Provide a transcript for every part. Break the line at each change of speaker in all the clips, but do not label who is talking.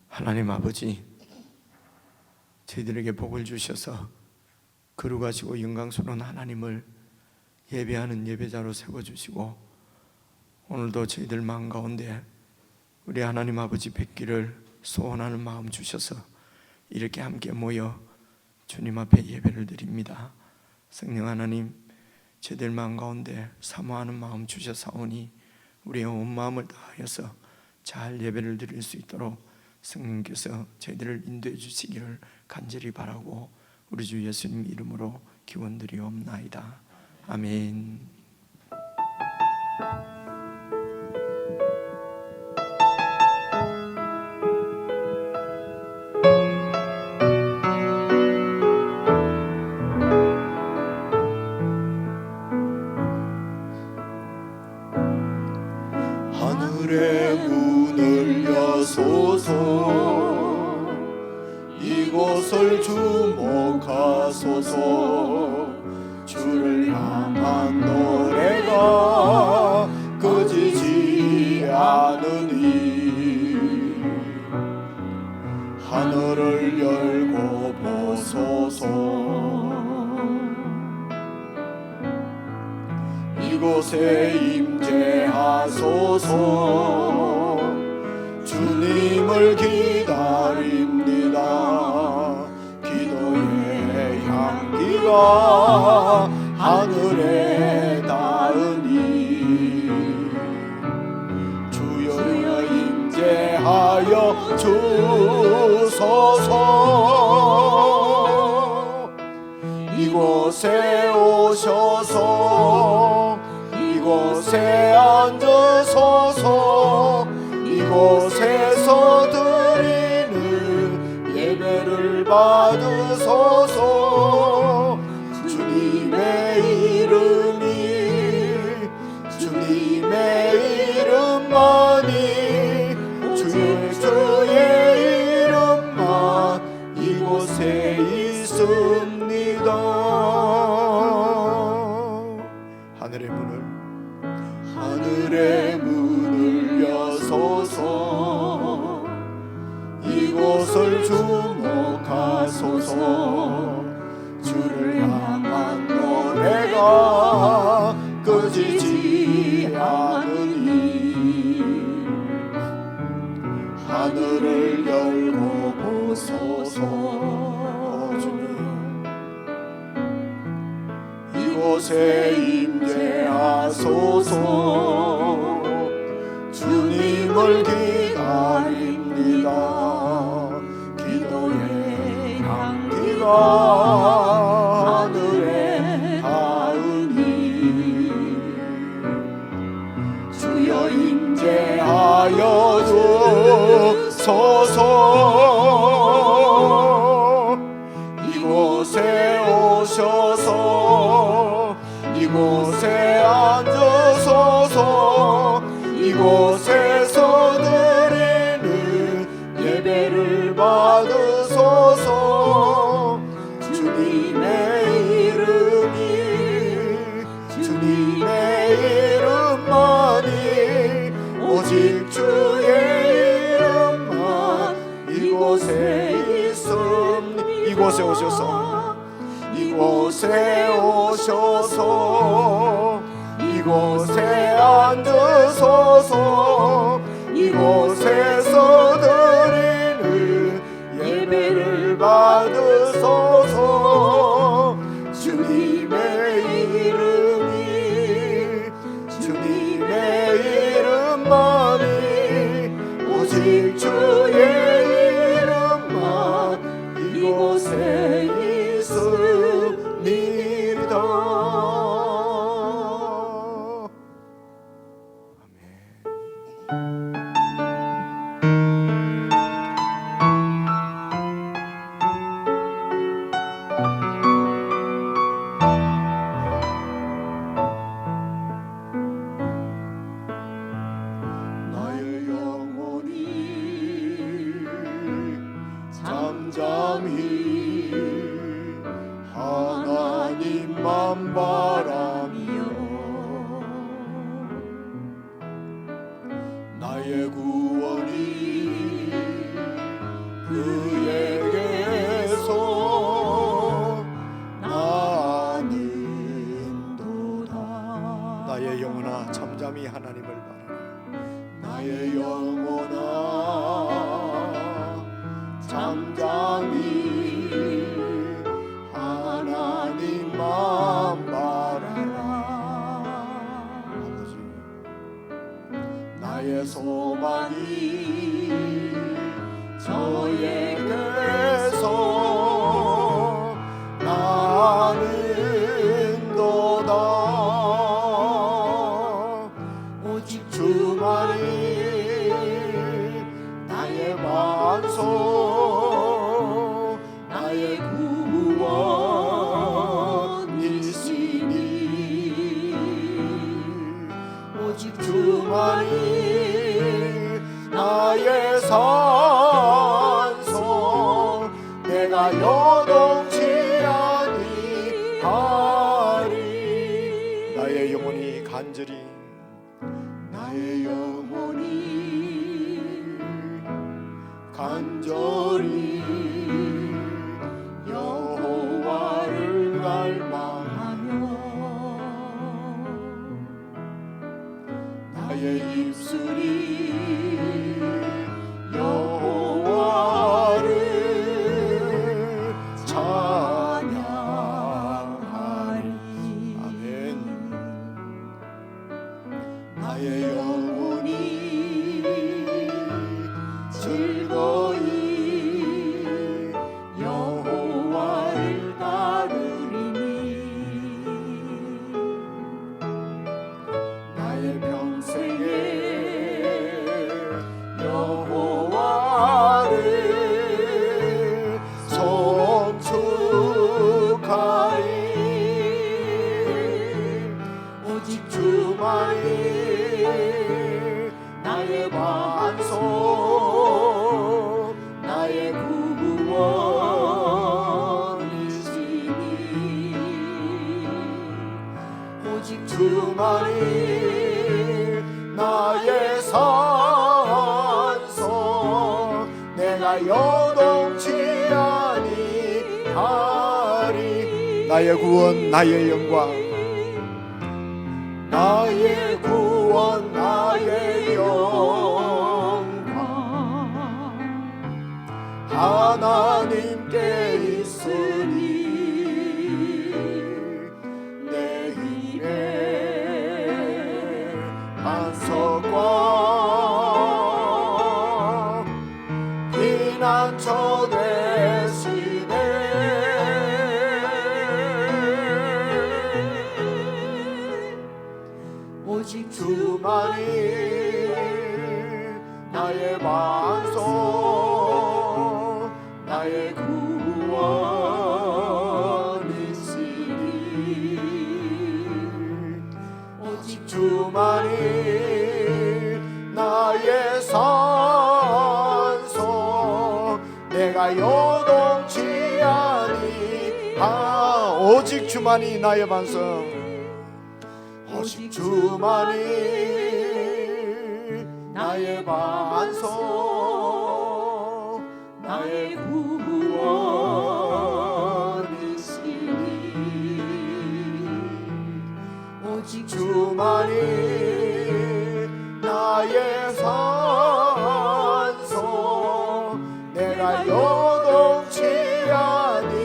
하나님 아버지, 저희들에게 복을 주셔서 거룩하시고 영광스러운 하나님을 예배하는 예배자로 세워주시고, 오늘도 저희들 마음 가운데 우리 하나님 아버지 뵙기를 소원하는 마음 주셔서 이렇게 함께 모여 주님 앞에 예배를 드립니다. 성령 하나님, 저희들 마음 가운데 사모하는 마음 주셔사오니 우리의 온 마음을 다하여서 잘 예배를 드릴 수 있도록 성령께서 저희들을 인도해 주시기를 간절히 바라고 우리 주 예수님 이름으로 기원드리옵나이다. 아멘.
하늘의 문을 여소서, 이곳을 주목하소서. 주를 향한 노래가 꺼지지 않으니 하늘을 열고 보소서. 이곳에 임재하소서. 주님을 기다립니다. 기도의 향기가 하늘에 닿으니 주여 임재하여 주소서. 이곳에 오셔서 이곳에 앉으소서. 이곳에서 드리는 예배를 받으소서. 주님의 이름이, 주님의 이름만이, 주의 이름만 이곳에 있습니다. 하늘의 문을 여소서. 이곳을 주목하소서. 주를 향한 노래가 꺼지지 않으니 하늘을 열고 보소서. 주님, 이곳에 임재하소서. 주님을 기다립니다. 기도의 향기가 하늘에 닿으니 주여 임재하여 주소서. 이곳에 오셔서 이곳에 앉으소서. 이곳에서 드리는 예배를 받으소서. 주님의 이름이, 주님의 이름만이, 오직 주의 이름만 이곳에 있습니다. 이곳에 오셔서, 이곳에 오셔서 이곳에 앉으소서. 이곳에서 드리는 예배를 받으소서. 주님의 이름이, 주님의 이름만이, 오직 주의 이름만 이곳에 있습니다. 만바람이여 나의 구원이 그에게서 나는도다.
나의 영혼아 잠잠히 하나님을 바라라.
나의 영혼아 잠잠히 하나님만 바라라.
아버지
나의 소망이 저에게서 나는도다. 오직 주만이 나의 반석 나의 구원이시니 오직 주만이 나의 산성 내가 요동치 아니하리.
나의 영혼이 간절히
나의 영혼이 간절히 여호와를 갈망하며 나의 입술이 여호와를 찬양하리.
아멘.
나의 영혼이 즐거이 여호와를 따르리니 나의 평생에 여호와를 송축하리. 오직 주만이 나의 반석 나의 구원이시니 오직 주만이 나의 산성 내가 요동치 아니하리.
나의 구원 나의 영광
나의 구원 나의 영광 하나님께 있으니 내 힘의 반석과 피난처 되시네. 오직 주만이 나의 반석 나의 구원이시니 오직 주만이 나의 산성 내가 요동치 아니하.
오직 주만이 나의 반석
오직 주만이 나의 반석 나의 구원이시니 오직 주만이 나의 산석 내가 요동치 아니하리.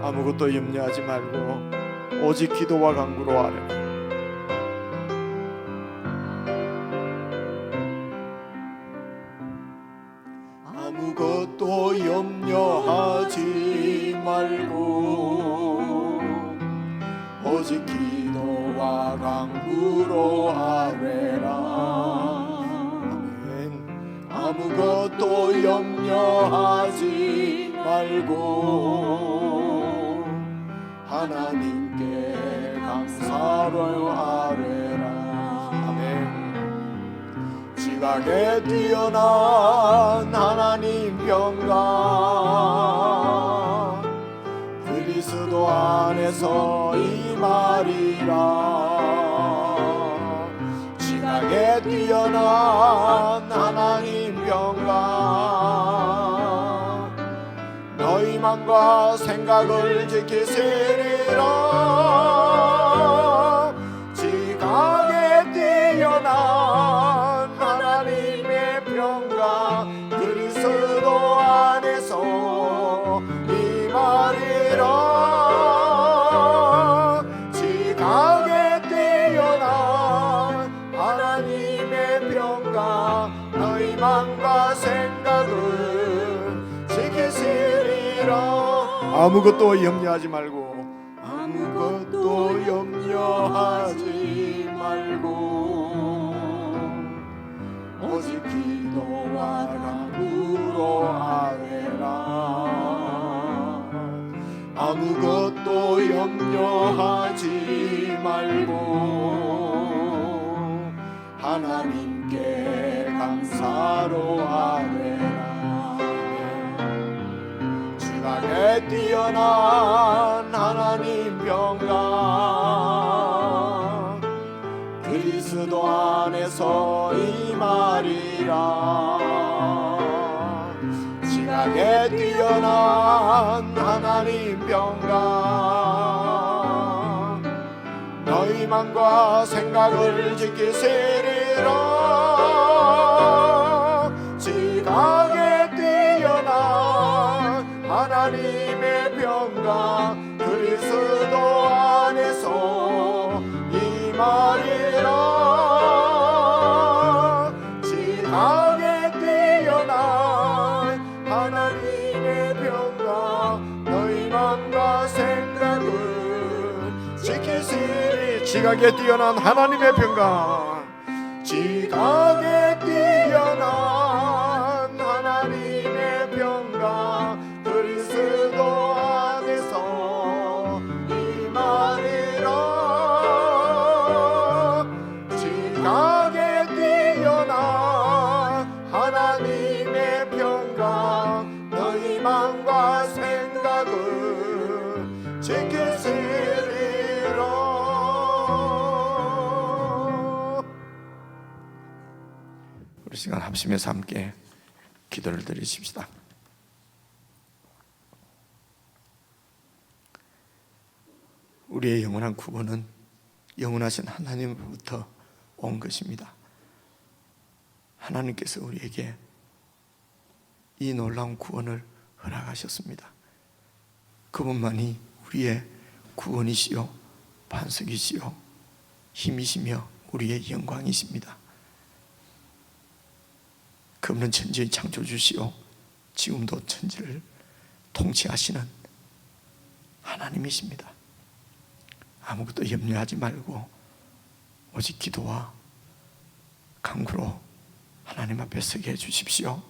아무것도 염려하지 말고 오직 기도와 간구로 하라.
아무것도 염려하지 말고 오직 기도와 간구로 아뢰라.
아멘.
아무것도 염려하지 말고 하나님께 감사로 아뢰라.
아멘.
지각에 뛰어난 하나님 평강 그리스도 안에서 임하리라. 지각에 뛰어난 하나님 평강 너희 맘과 생각을 지키시리라. 지각에 뛰어난 하나님의 평강 그리스도 안에서 임하리라. 지각에 뛰어난 하나님의 평강 너희 맘과 생각을 지키시리라. 아무것도 염려하지 말고 아무것도 염려하지 말고 오직 기도와 간구로 아뢰라. 아무것도 염려하지 말고 하나님께 감사로 아뢰라. 지각에 뛰어난 하나님 평강 그리스도 안에서 임하리라. 지각에 뛰어난 하나님 평강 너희 맘과 생각을 지키시리라. 지각에 뛰어난 하나님의 평강 그리스도 안에서 임하리라. 지각에 뛰어난 하나님의 평강 너희 맘과 생각을 지키시리. 지각에 뛰어난 하나님의 평강 지각에 뛰어난 하나님의 평강 그리스도 안에서 임하리라. 지각에 뛰어난 하나님의 평강 너희 마음과 생각을 지키시리라.
우리 시간 합심해서 함께 기도를 드리십시다. 우리의 영원한 구원은 영원하신 하나님으로부터 온 것입니다. 하나님께서 우리에게 이 놀라운 구원을 허락하셨습니다. 그분만이 우리의 구원이시요 반석이시요 힘이시며 우리의 영광이십니다. 그분은 천지의 창조주시요 지금도 천지를 통치하시는 하나님이십니다. 아무것도 염려하지 말고 오직 기도와 간구로 하나님 앞에 서게 해주십시오.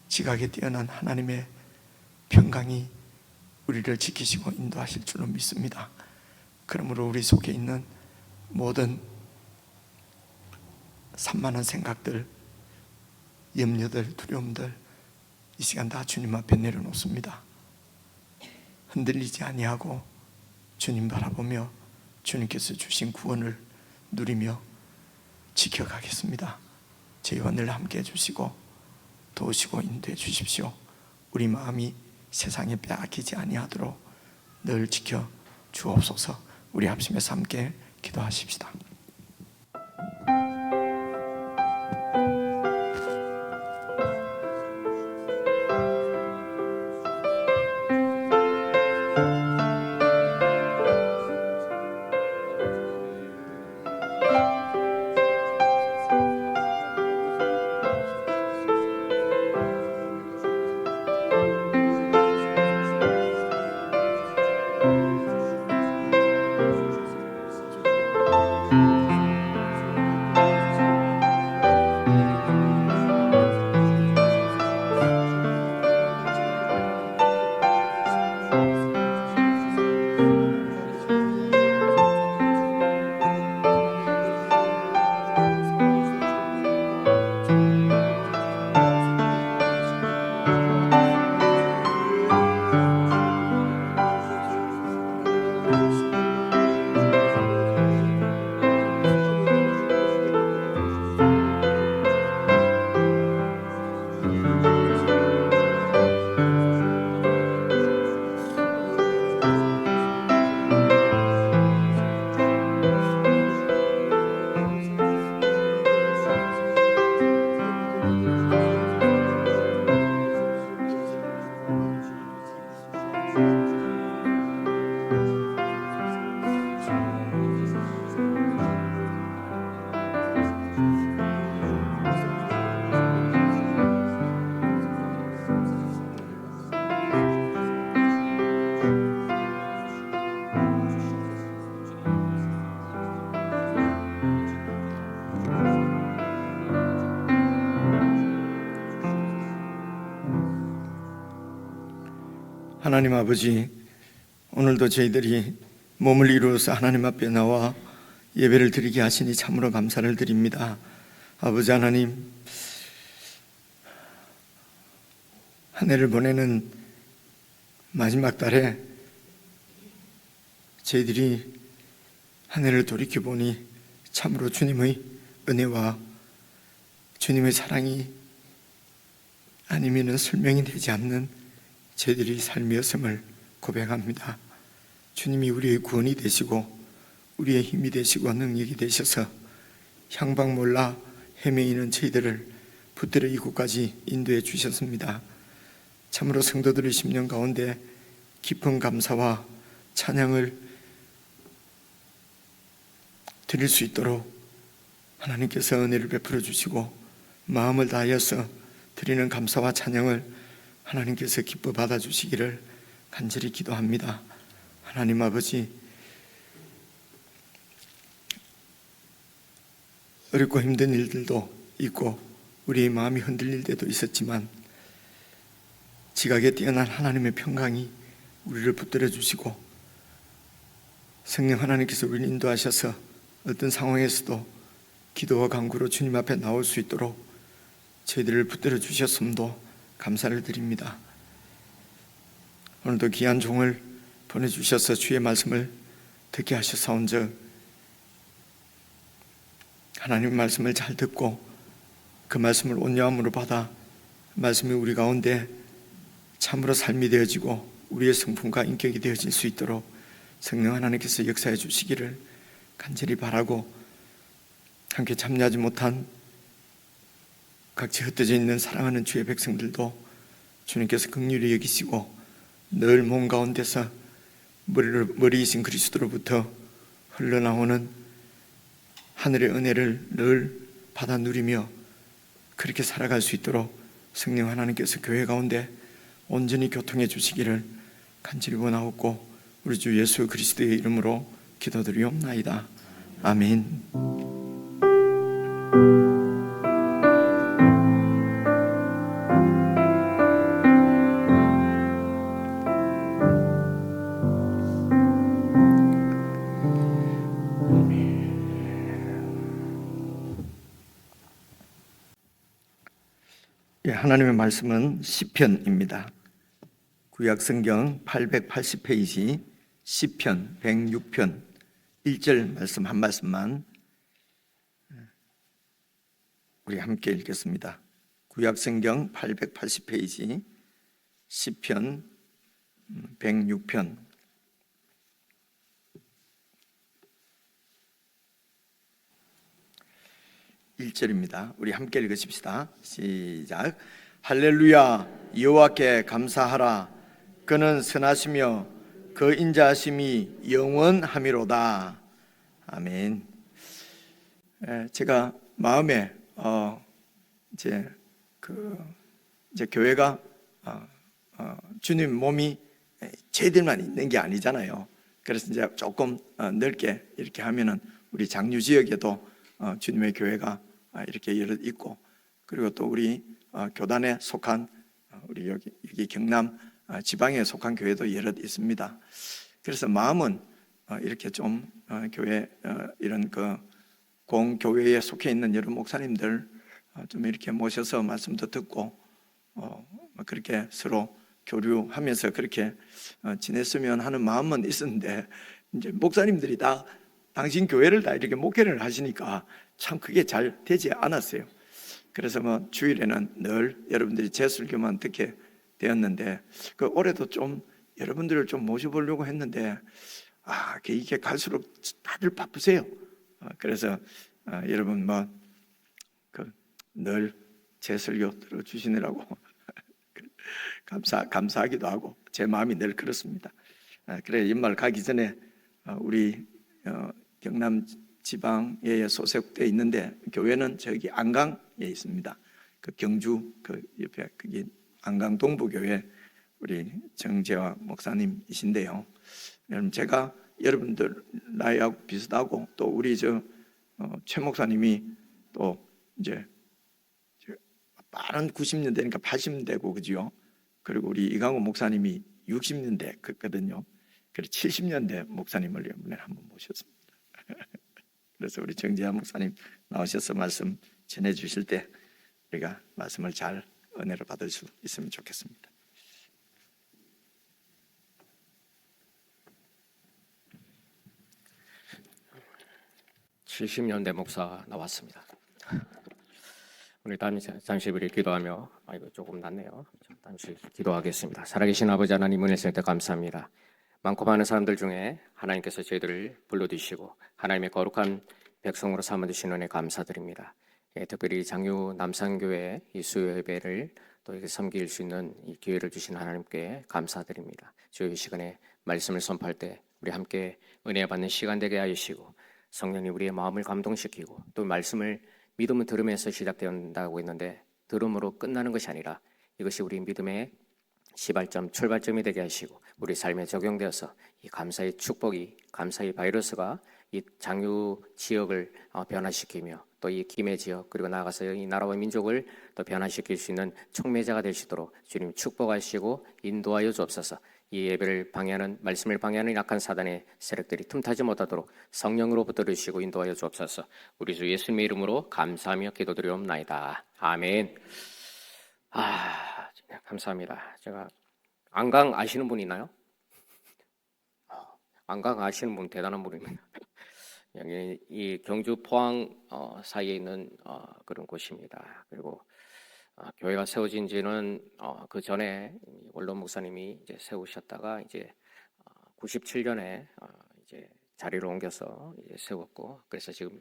지각에 뛰어난 하나님의 평강이 우리를 지키시고 인도하실 줄로 믿습니다. 그러므로 우리 속에 있는 모든 산만한 생각들, 염려들, 두려움들 이 시간 다 주님 앞에 내려놓습니다. 흔들리지 아니하고 주님 바라보며 주님께서 주신 구원을 누리며 지켜가겠습니다. 저희와 늘 함께 해주시고 도우시고 인도해 주십시오. 우리 마음이 세상에 빼앗기지 아니하도록 늘 지켜 주옵소서. 우리 합심해서 함께 기도하십시다. 하나님 아버지, 오늘도 저희들이 몸을 이루어서 하나님 앞에 나와 예배를 드리게 하시니 참으로 감사를 드립니다. 아버지 하나님, 한 해를 보내는 마지막 달에 저희들이 한 해를 돌이켜보니 참으로 주님의 은혜와 주님의 사랑이 아니면은 설명이 되지 않는 저희들이 삶이었음을 고백합니다. 주님이 우리의 구원이 되시고 우리의 힘이 되시고 능력이 되셔서 향방 몰라 헤매이는 저희들을 붙들어 이곳까지 인도해 주셨습니다. 참으로 성도들의 심령 가운데 깊은 감사와 찬양을 드릴 수 있도록 하나님께서 은혜를 베풀어 주시고 마음을 다하여서 드리는 감사와 찬양을 하나님께서 기뻐 받아주시기를 간절히 기도합니다. 하나님 아버지, 어렵고 힘든 일들도 있고 우리의 마음이 흔들릴 때도 있었지만 지각에 뛰어난 하나님의 평강이 우리를 붙들어 주시고 성령 하나님께서 우리를 인도하셔서 어떤 상황에서도 기도와 간구로 주님 앞에 나올 수 있도록 저희들을 붙들어 주셨음도 감사를 드립니다. 오늘도 귀한 종을 보내주셔서 주의 말씀을 듣게 하셔서온즉 하나님의 말씀을 잘 듣고 그 말씀을 온유함으로 받아 말씀이 우리 가운데 참으로 삶이 되어지고 우리의 성품과 인격이 되어질 수 있도록 성령 하나님께서 역사해 주시기를 간절히 바라고, 함께 참여하지 못한 각지 흩어져 있는 사랑하는 주의 백성들도 주님께서 긍휼히 여기시고 늘 몸 가운데서 머리이신 그리스도로부터 흘러나오는 하늘의 은혜를 늘 받아 누리며 그렇게 살아갈 수 있도록 성령 하나님께서 교회 가운데 온전히 교통해 주시기를 간절히 원하옵고 우리 주 예수 그리스도의 이름으로 기도드리옵나이다. 아멘. 하나님의 말씀은 시편입니다. 구약성경 880페이지 시편 106편 1절 말씀 한 말씀만 우리 함께 읽겠습니다. 구약성경 880페이지 시편 106편 1절입니다. 우리 함께 읽으십시다. 시작. 할렐루야, 여호와께 감사하라. 그는 선하시며 그 인자하심이 영원하미로다. 아멘. 제가 마음에 이제 교회가 주님 몸이 저희들만 있는 게 아니잖아요. 그래서 이제 조금 넓게 이렇게 하면은 우리 장류 지역에도 주님의 교회가 이렇게 여러 있고, 그리고 또 우리 교단에 속한 우리 여기 경남 지방에 속한 교회도 여러 있습니다. 그래서 마음은 이렇게 좀 교회 이런 그 공교회에 속해 있는 여러 목사님들 좀 이렇게 모셔서 말씀도 듣고 그렇게 서로 교류하면서 그렇게 지냈으면 하는 마음은 있었는데, 이제 목사님들이 다 당신 교회를 다 이렇게 목회를 하시니까 참 그게 잘 되지 않았어요. 그래서 뭐 주일에는 늘 여러분들이 제 설교만 듣게 되었는데, 그 올해도 좀 여러분들을 좀 모셔보려고 했는데 이게 갈수록 다들 바쁘세요. 그래서 여러분 뭐 늘 제 설교 들어주시느라고 감사하기도 하고 제 마음이 늘 그렇습니다. 그래 연말 가기 전에 우리 경남 지방에 소속돼 있는데 교회는 저기 안강에 있습니다. 그 경주 그 옆에 그게 안강 동부교회 우리 정재화 목사님이신데요. 여러분 제가 여러분들 나이하고 비슷하고 또 우리 최 목사님이 또 이제 빠른 90년대니까 80대고 그죠? 그리고 우리 이강호 목사님이 60년대 컸거든요. 그래서 70년대 목사님을 이번에 한번 모셨습니다. 그래서 우리 정재하 목사님 나오셔서 말씀 전해주실 때 우리가 말씀을 잘 은혜를 받을 수 있으면 좋겠습니다.
(70년대) 목사 나왔습니다. 우리 잠시 우리 기도하며 이거 조금 낫네요. 잠시 기도하겠습니다. 살아계신 아버지 하나님, 은혜 주실 때 감사합니다. 많고 많은 사람들 중에 하나님께서 저희들을 불러주시고 하나님의 거룩한 백성으로 삼아주신 은혜 감사드립니다. 특별히 장유 남산교회 이 수요 예배를 또 이렇게 섬길 수 있는 이 기회를 주신 하나님께 감사드립니다. 주의 시간에 말씀을 선포할 때 우리 함께 은혜 받는 시간 되게 하시고 성령님 우리의 마음을 감동시키고 또 말씀을 믿음은 들으면서 시작된다고 했는데 들음으로 끝나는 것이 아니라 이것이 우리 믿음의 시발점, 출발점이 되게 하시고 우리 삶에 적용되어서 이 감사의 축복이, 감사의 바이러스가 이 장유 지역을 변화시키며 또 이 김해 지역 그리고 나아가서 이 나라와 민족을 또 변화시킬 수 있는 촉매자가 되시도록 주님 축복하시고 인도하여 주옵소서. 이 예배를 방해하는, 말씀을 방해하는 약한 사단의 세력들이 틈타지 못하도록 성령으로부터 주시고 인도하여 주옵소서. 우리 주 예수님의 이름으로 감사하며 기도드리옵나이다. 아멘. 감사합니다. 제가 안강 아시는 분 있나요? 안강 아시는 분 대단한 분입니다. 여기 이 경주 포항 사이에 있는 그런 곳입니다. 그리고 교회가 세워진 지는 그 전에 원로 목사님이 이제 세우셨다가 이제 97년에 이제 자리를 옮겨서 이제 세웠고, 그래서 지금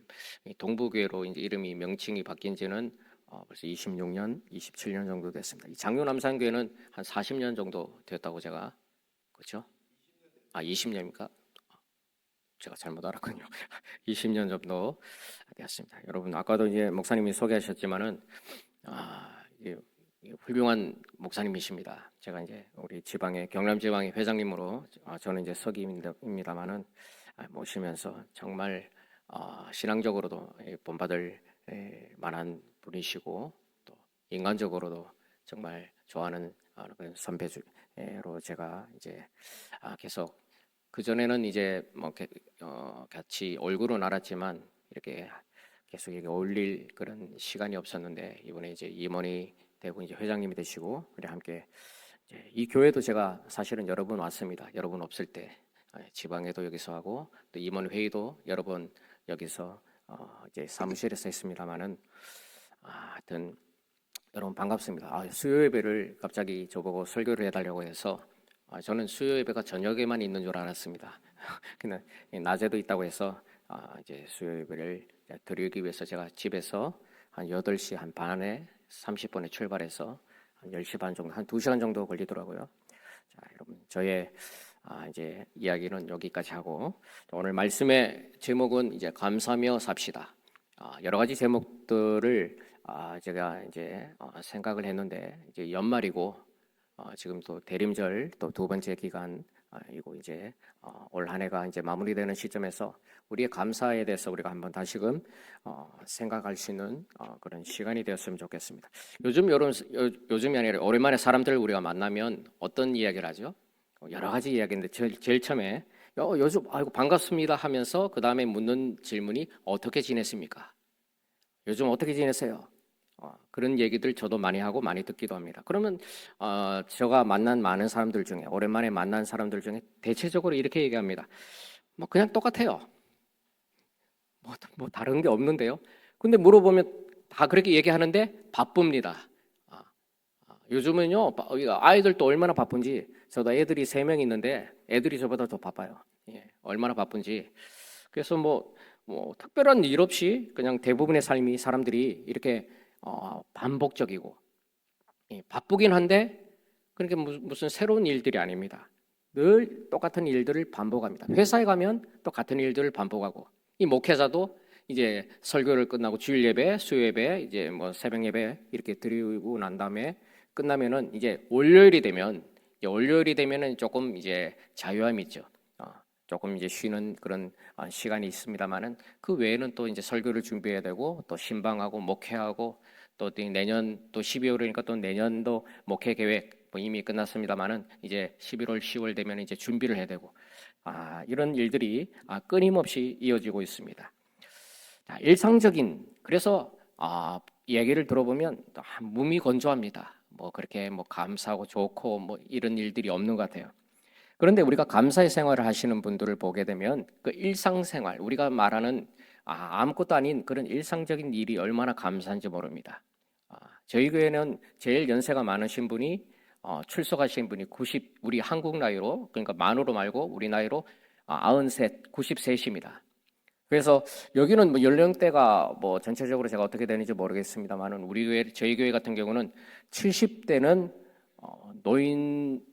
동부교회로 이제 이름이 명칭이 바뀐 지는 벌써 26년, 27년 정도 됐습니다. 이 장유 남산교회는 한 40년 정도 됐다고 제가, 그렇죠? 20년입니까? 제가 잘못 알았군요. 20년 정도 되었습니다. 여러분 아까도 이제 목사님이 소개하셨지만은 이게 훌륭한 목사님이십니다. 제가 이제 우리 지방의 경남 지방의 회장님으로 저는 이제 서기입니다만은 모시면서 정말 신앙적으로도 본받을 만한 분이시고 또 인간적으로도 정말 좋아하는 그런 선배로 제가 이제 계속 그 전에는 이제 뭐 같이 얼굴은 알았지만 이렇게 계속 이렇게 어울릴 그런 시간이 없었는데 이번에 이제 임원이 되고 이제 회장님이 되시고 우리 함께 이제 이 교회도 제가 사실은 여러 번 왔습니다. 여러분 없을 때 지방에도 여기서 하고 또 임원 회의도 여러 번 여기서 이제 사무실에서 했습니다만은 하여튼 여러분 반갑습니다. 수요 예배를 갑자기 저보고 설교를 해달라고 해서 저는 수요 예배가 저녁에만 있는 줄 알았습니다. 근데 낮에도 있다고 해서 이제 수요 예배를 드리기 위해서 제가 집에서 한 8시 한 반에 30분에 출발해서 한 10시 반 정도, 한 2시간 정도 걸리더라고요. 자, 여러분 저의 이제 이야기는 여기까지 하고 오늘 말씀의 제목은 이제 감사하며 삽시다. 여러 가지 제목들을 제가 이제 생각을 했는데 이제 연말이고 지금 또 대림절 또 두 번째 기간이고 이제 올 한 해가 이제 마무리되는 시점에서 우리의 감사에 대해서 우리가 한번 다시금 생각할 수 있는 그런 시간이 되었으면 좋겠습니다. 요즘이 아니라 오랜만에 사람들을 우리가 만나면 어떤 이야기를 하죠? 여러 가지 이야기인데 제일 처음에 요즘 아이고 반갑습니다 하면서 그 다음에 묻는 질문이 어떻게 지냈습니까? 요즘 어떻게 지내세요? 그런 얘기들 저도 많이 하고 많이 듣기도 합니다. 그러면 제가 만난 많은 사람들 중에 오랜만에 만난 사람들 중에 대체적으로 이렇게 얘기합니다. 뭐 그냥 똑같아요. 뭐 다른 게 없는데요. 근데 물어보면 다 그렇게 얘기하는데 바쁩니다. 요즘은요 아이들도 얼마나 바쁜지 저도 애들이 3명 있는데 애들이 저보다 더 바빠요. 얼마나 바쁜지. 그래서 뭐 특별한 일 없이 그냥 대부분의 삶이 사람들이 이렇게 반복적이고 바쁘긴 한데 그렇게 무슨 새로운 일들이 아닙니다. 늘 똑같은 일들을 반복합니다. 회사에 가면 또 같은 일들을 반복하고 이 목회자도 이제 설교를 끝나고 주일 예배, 수요 예배, 이제 뭐 새벽 예배 이렇게 드리고 난 다음에 끝나면은 이제 월요일이 되면은 조금 이제 자유함이 있죠. 조금 이제 쉬는 그런 시간이 있습니다만은 그 외에는 또 이제 설교를 준비해야 되고 또 신방하고 목회하고 또 내년 또 12월이니까 또 내년도 목회 계획 뭐 이미 끝났습니다만은 이제 11월, 10월 되면 이제 준비를 해야 되고 이런 일들이 끊임없이 이어지고 있습니다. 자, 일상적인 그래서 얘기를 들어보면 무미건조합니다. 뭐 그렇게 뭐 감사하고 좋고 뭐 이런 일들이 없는 것 같아요. 그런데 우리가 감사의 생활을 하시는 분들을 보게 되면 그 일상생활 우리가 말하는 아무것도 아닌 그런 일상적인 일이 얼마나 감사한지 모릅니다. 저희 교회는 제일 연세가 많으신 분이 출석하신 분이 우리 한국 나이로 그러니까 만으로 말고 우리 나이로 93, 93입니다. 그래서 여기는 뭐 연령대가 뭐 전체적으로 제가 어떻게 되는지 모르겠습니다만은 저희 교회 같은 경우는 70대는 노인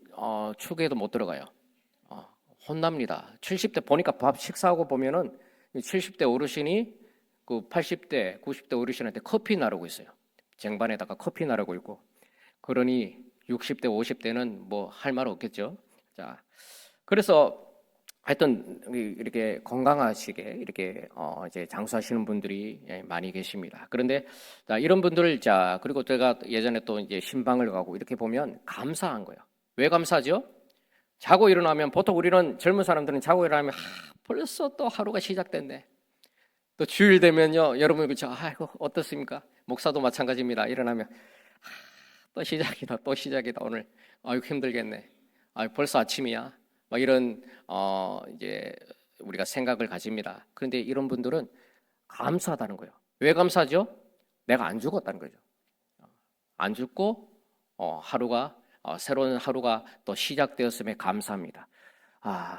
축에도 못 들어가요. 혼납니다. 70대 보니까 밥 식사하고 보면은 70대 어르신이 그 80대, 90대 어르신한테 커피 나르고 있어요. 쟁반에다가 커피 나르고 있고. 그러니 60대, 50대는 뭐 할 말 없겠죠. 자, 그래서 하여튼 이렇게 건강하시게 이렇게 이제 장수하시는 분들이 많이 계십니다. 그런데 이런 분들 그리고 제가 예전에 또 이제 신방을 가고 이렇게 보면 감사한 거예요. 왜 감사하죠? 자고 일어나면 보통 우리는 젊은 사람들은 자고 일어나면 벌써 또 하루가 시작됐네. 또 주일 되면요, 여러분 그렇죠? 아이고 어떻습니까? 목사도 마찬가지입니다. 일어나면 또 시작이다, 또 시작이다 오늘. 아이고 힘들겠네. 벌써 아침이야. 막 이런 이제 우리가 생각을 가집니다. 그런데 이런 분들은 감사하다는 거예요. 왜 감사하죠? 내가 안 죽었다는 거죠. 안 죽고 하루가 새로운 하루가 또 시작되었음에 감사합니다.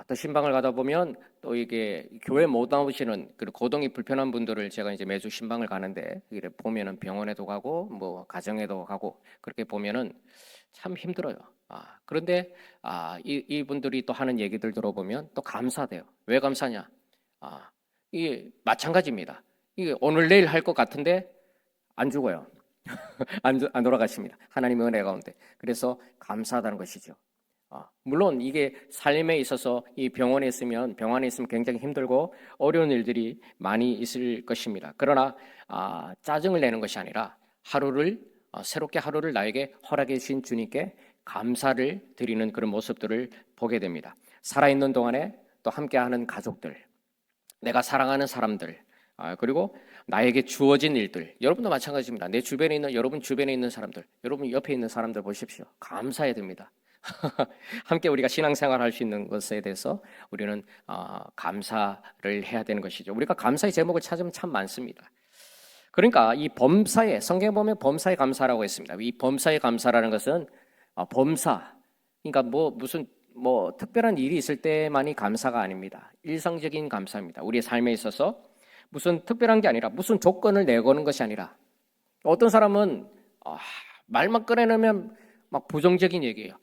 또 신방을 가다 보면 또 이게 교회 못 나오시는 그리고 거동이 불편한 분들을 제가 이제 매주 신방을 가는데 이래 보면은 병원에도 가고 뭐 가정에도 가고 그렇게 보면은 참 힘들어요. 그런데 이분들이 또 하는 얘기들 들어보면 또 감사돼요. 왜 감사냐? 이게 마찬가지입니다. 이게 오늘 내일 할 것 같은데 안 죽어요. 안 돌아가십니다. 하나님의 은혜 가운데. 그래서 감사하다는 것이죠. 물론 이게 삶에 있어서 이 병원에 있으면 굉장히 힘들고 어려운 일들이 많이 있을 것입니다. 그러나 짜증을 내는 것이 아니라 새롭게 하루를 나에게 허락해 주신 주님께 감사를 드리는 그런 모습들을 보게 됩니다. 살아있는 동안에 또 함께하는 가족들, 내가 사랑하는 사람들, 그리고 나에게 주어진 일들, 여러분도 마찬가지입니다. 여러분 주변에 있는 사람들, 여러분 옆에 있는 사람들 보십시오. 감사해야 됩니다. 함께 우리가 신앙생활 할 수 있는 것에 대해서 우리는 감사를 해야 되는 것이죠. 우리가 감사의 제목을 찾으면 참 많습니다. 그러니까 이 범사에 성경에 보면 범사에 감사라고 했습니다. 이 범사에 감사라는 것은 범사 그러니까 무슨 특별한 일이 있을 때만이 감사가 아닙니다. 일상적인 감사입니다. 우리의 삶에 있어서 무슨 특별한 게 아니라 무슨 조건을 내거는 것이 아니라 어떤 사람은 말만 꺼내놓으면 막 부정적인 얘기예요.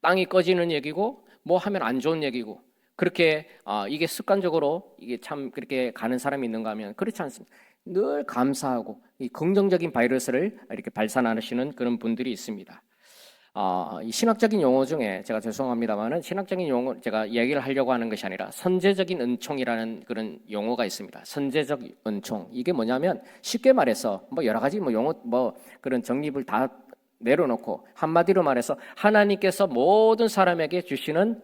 땅이 꺼지는 얘기고 뭐 하면 안 좋은 얘기고 그렇게 이게 습관적으로 이게 참 그렇게 가는 사람이 있는가 하면 그렇지 않습니다. 늘 감사하고 이 긍정적인 바이러스를 이렇게 발산하시는 그런 분들이 있습니다. 이 신학적인 용어 중에 제가 죄송합니다만은 신학적인 용어 제가 얘기를 하려고 하는 것이 아니라 선제적인 은총이라는 그런 용어가 있습니다. 선제적 은총 이게 뭐냐면 쉽게 말해서 여러 가지 용어 그런 정립을 다 내려놓고 한마디로 말해서 하나님께서 모든 사람에게 주시는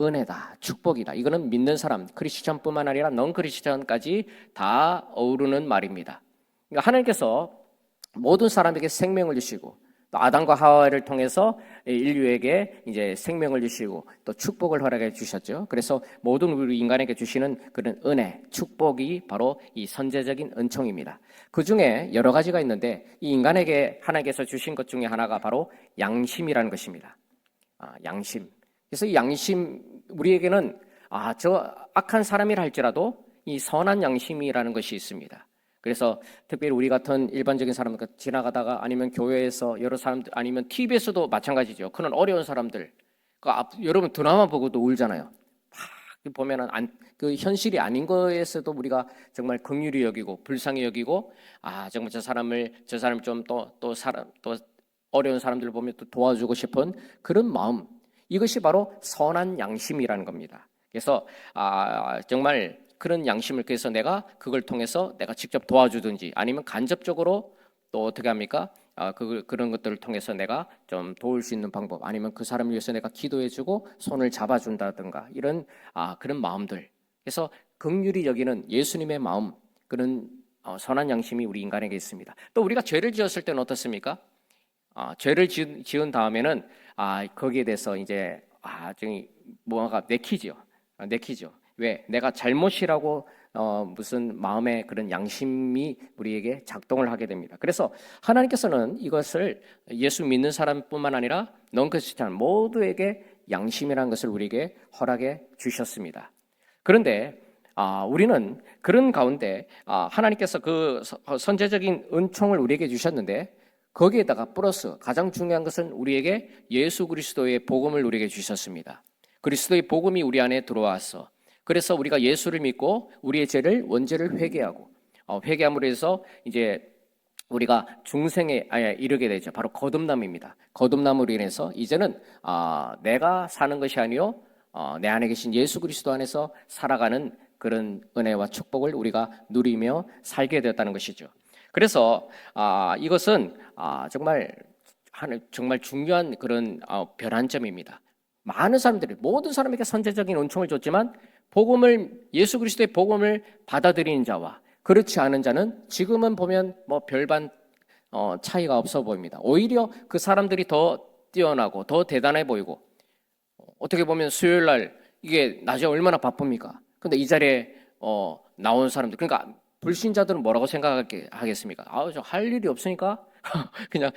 은혜다, 축복이다. 이거는 믿는 사람, 크리스천뿐만 아니라 넌 크리스천까지 다 어우르는 말입니다. 그러니까 하나님께서 모든 사람에게 생명을 주시고 또 아담과 하와를 통해서 인류에게 이제 생명을 주시고 또 축복을 허락해 주셨죠. 그래서 모든 우리 인간에게 주시는 그런 은혜, 축복이 바로 이 선제적인 은총입니다. 그 중에 여러 가지가 있는데 이 인간에게 하나님께서 주신 것 중에 하나가 바로 양심이라는 것입니다. 양심. 그래서 이 양심 우리에게는 저 악한 사람이라 할지라도 이 선한 양심이라는 것이 있습니다. 그래서 특별히 우리 같은 일반적인 사람들 지나가다가 아니면 교회에서 여러 사람들 아니면 TV에서도 마찬가지죠. 그런 어려운 사람들 여러분 드라마 보고도 울잖아요. 보면은 그 현실이 아닌 거에서도 우리가 정말 긍휼히 여기고 불쌍히 여기고 정말 저 사람을 좀 또 어려운 사람들을 보면 또 도와주고 싶은 그런 마음 이것이 바로 선한 양심이라는 겁니다. 그래서 정말 그런 양심을 그래서 내가 그걸 통해서 내가 직접 도와주든지 아니면 간접적으로 또 어떻게 합니까? 그런 것들을 통해서 내가 좀 도울 수 있는 방법, 아니면 그 사람을 위해서 내가 기도해주고 손을 잡아준다든가, 이런 그런 마음들. 그래서 긍휼히 여기는 예수님의 마음, 그런 선한 양심이 우리 인간에게 있습니다. 또 우리가 죄를 지었을 때는 어떻습니까? 죄를 지은 다음에는 거기에 대해서 이제 좀 뭐가 내키죠. 내키죠. 왜? 내가 잘못이라고 무슨 마음의 그런 양심이 우리에게 작동을 하게 됩니다. 그래서 하나님께서는 이것을 예수 믿는 사람뿐만 아니라 non-크리스찬 모두에게 양심이라는 것을 우리에게 허락해 주셨습니다. 그런데 우리는 그런 가운데 하나님께서 그 선제적인 은총을 우리에게 주셨는데, 거기에다가 플러스 가장 중요한 것은 우리에게 예수 그리스도의 복음을 우리에게 주셨습니다. 그리스도의 복음이 우리 안에 들어와서, 그래서 우리가 예수를 믿고 우리의 죄를 원죄를 회개하고, 회개함으로 해서 이제 우리가 중생에 이르게 되죠. 바로 거듭남입니다. 거듭남으로 인해서 이제는 내가 사는 것이 아니요 내 안에 계신 예수 그리스도 안에서 살아가는 그런 은혜와 축복을 우리가 누리며 살게 되었다는 것이죠. 그래서 이것은 정말 중요한 그런 변환점입니다. 많은 사람들이, 모든 사람에게 선제적인 은총을 줬지만 예수 그리스도의 복음을 받아들이는 자와 그렇지 않은 자는 지금은 보면 뭐 별반 차이가 없어 보입니다. 오히려 그 사람들이 더 뛰어나고 더 대단해 보이고, 어떻게 보면 수요일 날 이게 낮에 얼마나 바쁩니까? 근데 이 자리에 나온 사람들, 그러니까 불신자들은 뭐라고 생각하겠습니까? 저 할 일이 없으니까 그냥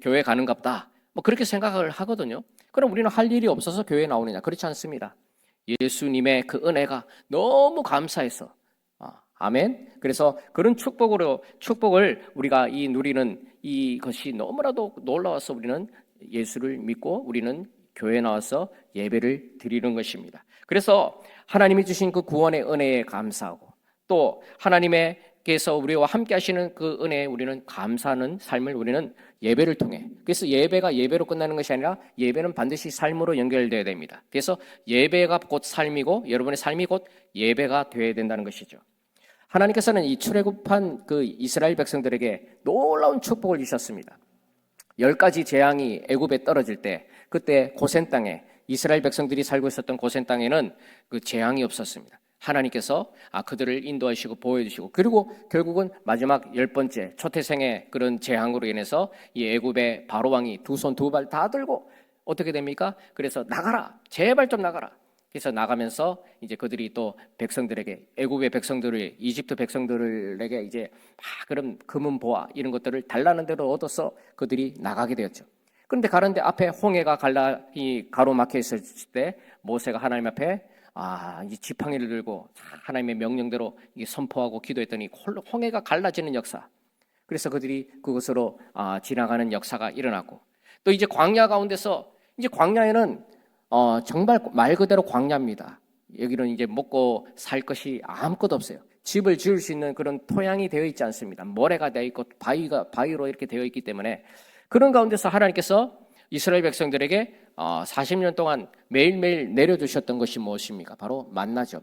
교회 가는갑다, 뭐 그렇게 생각을 하거든요. 그럼 우리는 할 일이 없어서 교회에 나오느냐? 그렇지 않습니다. 예수님의 그 은혜가 너무 감사해서, 아멘. 그래서 그런 축복을 우리가 누리는 이것이 너무나도 놀라워서 우리는 예수를 믿고 우리는 교회에 나와서 예배를 드리는 것입니다. 그래서 하나님이 주신 그 구원의 은혜에 감사하고, 또 하나님께서 우리와 함께 하시는 그 은혜에 우리는 감사하는 삶을 우리는 예배를 통해, 그래서 예배가 예배로 끝나는 것이 아니라 예배는 반드시 삶으로 연결되어야 됩니다. 그래서 예배가 곧 삶이고 여러분의 삶이 곧 예배가 되어야 된다는 것이죠. 하나님께서는 이 출애굽한 그 이스라엘 백성들에게 놀라운 축복을 주셨습니다. 10가지 재앙이 애굽에 떨어질 때, 그때 고센 땅에, 이스라엘 백성들이 살고 있었던 고센 땅에는 그 재앙이 없었습니다. 하나님께서 그들을 인도하시고 보호해 주시고, 그리고 결국은 마지막 10번째 초태생의 그런 재앙으로 인해서 이 애굽의 바로 왕이 두 손 두 발 다 들고 어떻게 됩니까? 그래서 나가라, 제발 좀 나가라. 그래서 나가면서 이제 그들이 또 백성들에게, 애굽의 백성들을, 이집트 백성들에게 이제 그런 금은 보화 이런 것들을 달라는 대로 얻어서 그들이 나가게 되었죠. 그런데 가는데 앞에 홍해가 가로막혀 있을 때 모세가 하나님 앞에 이 지팡이를 들고 하나님의 명령대로 선포하고 기도했더니 홍해가 갈라지는 역사. 그래서 그들이 그것으로 지나가는 역사가 일어났고, 또 이제 광야 가운데서, 이제 광야에는 정말 말 그대로 광야입니다. 여기는 이제 먹고 살 것이 아무것도 없어요. 집을 지을 수 있는 그런 토양이 되어 있지 않습니다. 모래가 되어 있고 바위로 이렇게 되어 있기 때문에, 그런 가운데서 하나님께서 이스라엘 백성들에게 40년 동안 매일매일 내려주셨던 것이 무엇입니까? 바로 만나죠.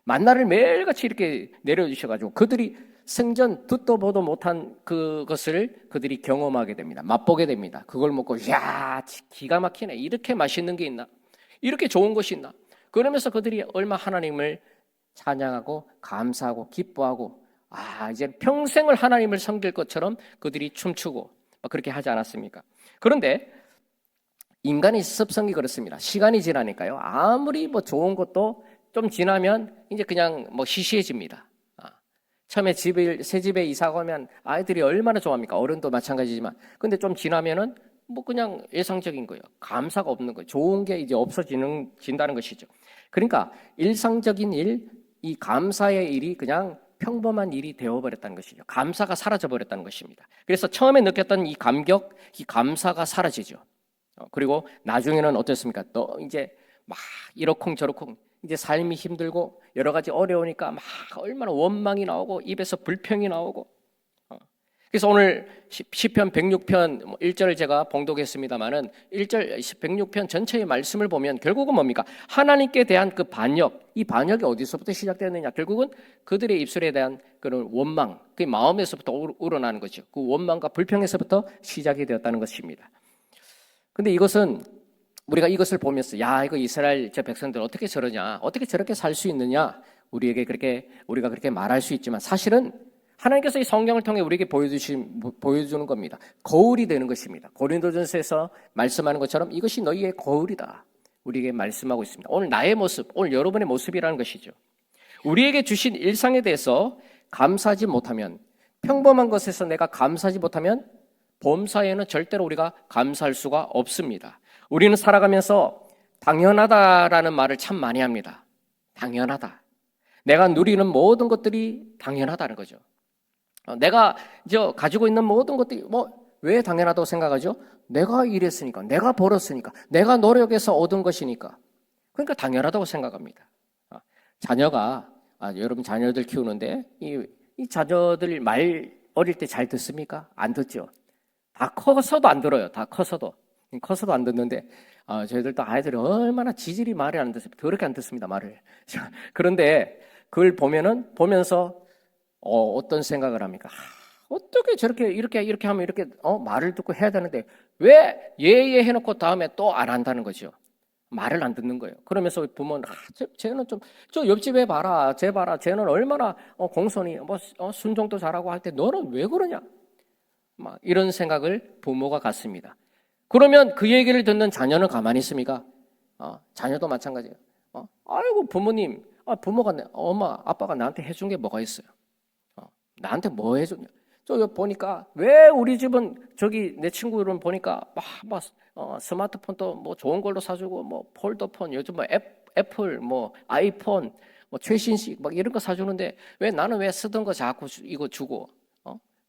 만나를 매일같이 이렇게 내려주셔가지고 그들이 생전 듣도 보도 못한 그것을 그들이 경험하게 됩니다. 맛보게 됩니다. 그걸 먹고 기가 막히네, 이렇게 맛있는 게 있나, 이렇게 좋은 것이 있나, 그러면서 그들이 얼마 하나님을 찬양하고 감사하고 기뻐하고 이제 평생을 하나님을 섬길 것처럼 그들이 춤추고 그렇게 하지 않았습니까? 그런데 인간의 습성이 그렇습니다. 시간이 지나니까요, 아무리 좋은 것도 좀 지나면 이제 그냥 시시해집니다. 처음에 새 집에 이사 가면 아이들이 얼마나 좋아합니까? 어른도 마찬가지지만. 근데 좀 지나면은 그냥 일상적인 거예요. 감사가 없는 거예요. 좋은 게 이제 없어진다는 것이죠. 그러니까 일상적인 일, 이 감사의 일이 그냥 평범한 일이 되어버렸다는 것이죠. 감사가 사라져버렸다는 것입니다. 그래서 처음에 느꼈던 이 감격, 이 감사가 사라지죠. 그리고 나중에는 어떻습니까? 또 이제 이러쿵저러쿵 이제 삶이 힘들고 여러 가지 어려우니까 얼마나 원망이 나오고 입에서 불평이 나오고, 그래서 오늘 시편 106편 1절을 제가 봉독했습니다마는 1절 106편 전체의 말씀을 보면 결국은 뭡니까? 하나님께 대한 그 반역, 이 반역이 어디서부터 시작되느냐? 결국은 그들의 입술에 대한 그런 원망, 그 마음에서부터 우러나는 거죠. 그 원망과 불평에서부터 시작이 되었다는 것입니다. 근데 이것은 우리가 이것을 보면서 야, 이거 이스라엘 저 백성들 어떻게 저러냐? 어떻게 저렇게 살 수 있느냐? 우리가 그렇게 말할 수 있지만 사실은 하나님께서 이 성경을 통해 우리에게 보여주는 겁니다. 거울이 되는 것입니다. 고린도전서에서 말씀하는 것처럼 이것이 너희의 거울이다. 우리에게 말씀하고 있습니다. 오늘 나의 모습, 오늘 여러분의 모습이라는 것이죠. 우리에게 주신 일상에 대해서 감사하지 못하면, 평범한 것에서 내가 감사하지 못하면 범사에는 절대로 우리가 감사할 수가 없습니다. 우리는 살아가면서 당연하다라는 말을 참 많이 합니다. 당연하다. 내가 누리는 모든 것들이 당연하다는 거죠. 내가 가지고 있는 모든 것들이 왜 당연하다고 생각하죠? 내가 일했으니까, 내가 벌었으니까, 내가 노력해서 얻은 것이니까. 그러니까 당연하다고 생각합니다. 자녀가 여러분 자녀들 키우는데 이 자녀들 말 어릴 때 잘 듣습니까? 안 듣죠. 다 커서도 안 들어요. 다 커서도 안 듣는데 저희들도 아이들이 얼마나 지질이 말을 안 듣습니다. 더럽게 안 듣습니다. 말을. 그런데 그걸 보면서 어떤 생각을 합니까? 어떻게 저렇게 이렇게 하면 이렇게 말을 듣고 해야 되는데 왜 예예 해놓고 다음에 또 안 한다는 거죠. 말을 안 듣는 거예요. 그러면서 부모는 쟤는 저 옆집에 봐라, 쟤는 얼마나 공손히 순종도 잘하고 할 때 너는 왜 그러냐? 막 이런 생각을 부모가 갖습니다. 그러면 그 얘기를 듣는 자녀는 가만히 있습니까? 자녀도 마찬가지예요. 아이고 부모님, 부모가 엄마 아빠가 나한테 해준 게 뭐가 있어요? 나한테 뭐 해줬냐? 저 보니까 왜 우리 집은 저기 내 친구들은 보니까 막 스마트폰도 뭐 좋은 걸로 사주고 뭐 폴더폰 요즘 뭐 애플 뭐 아이폰 뭐 최신식 막 이런 거 사주는데 왜 나는 왜 쓰던 거 자꾸 이거 주고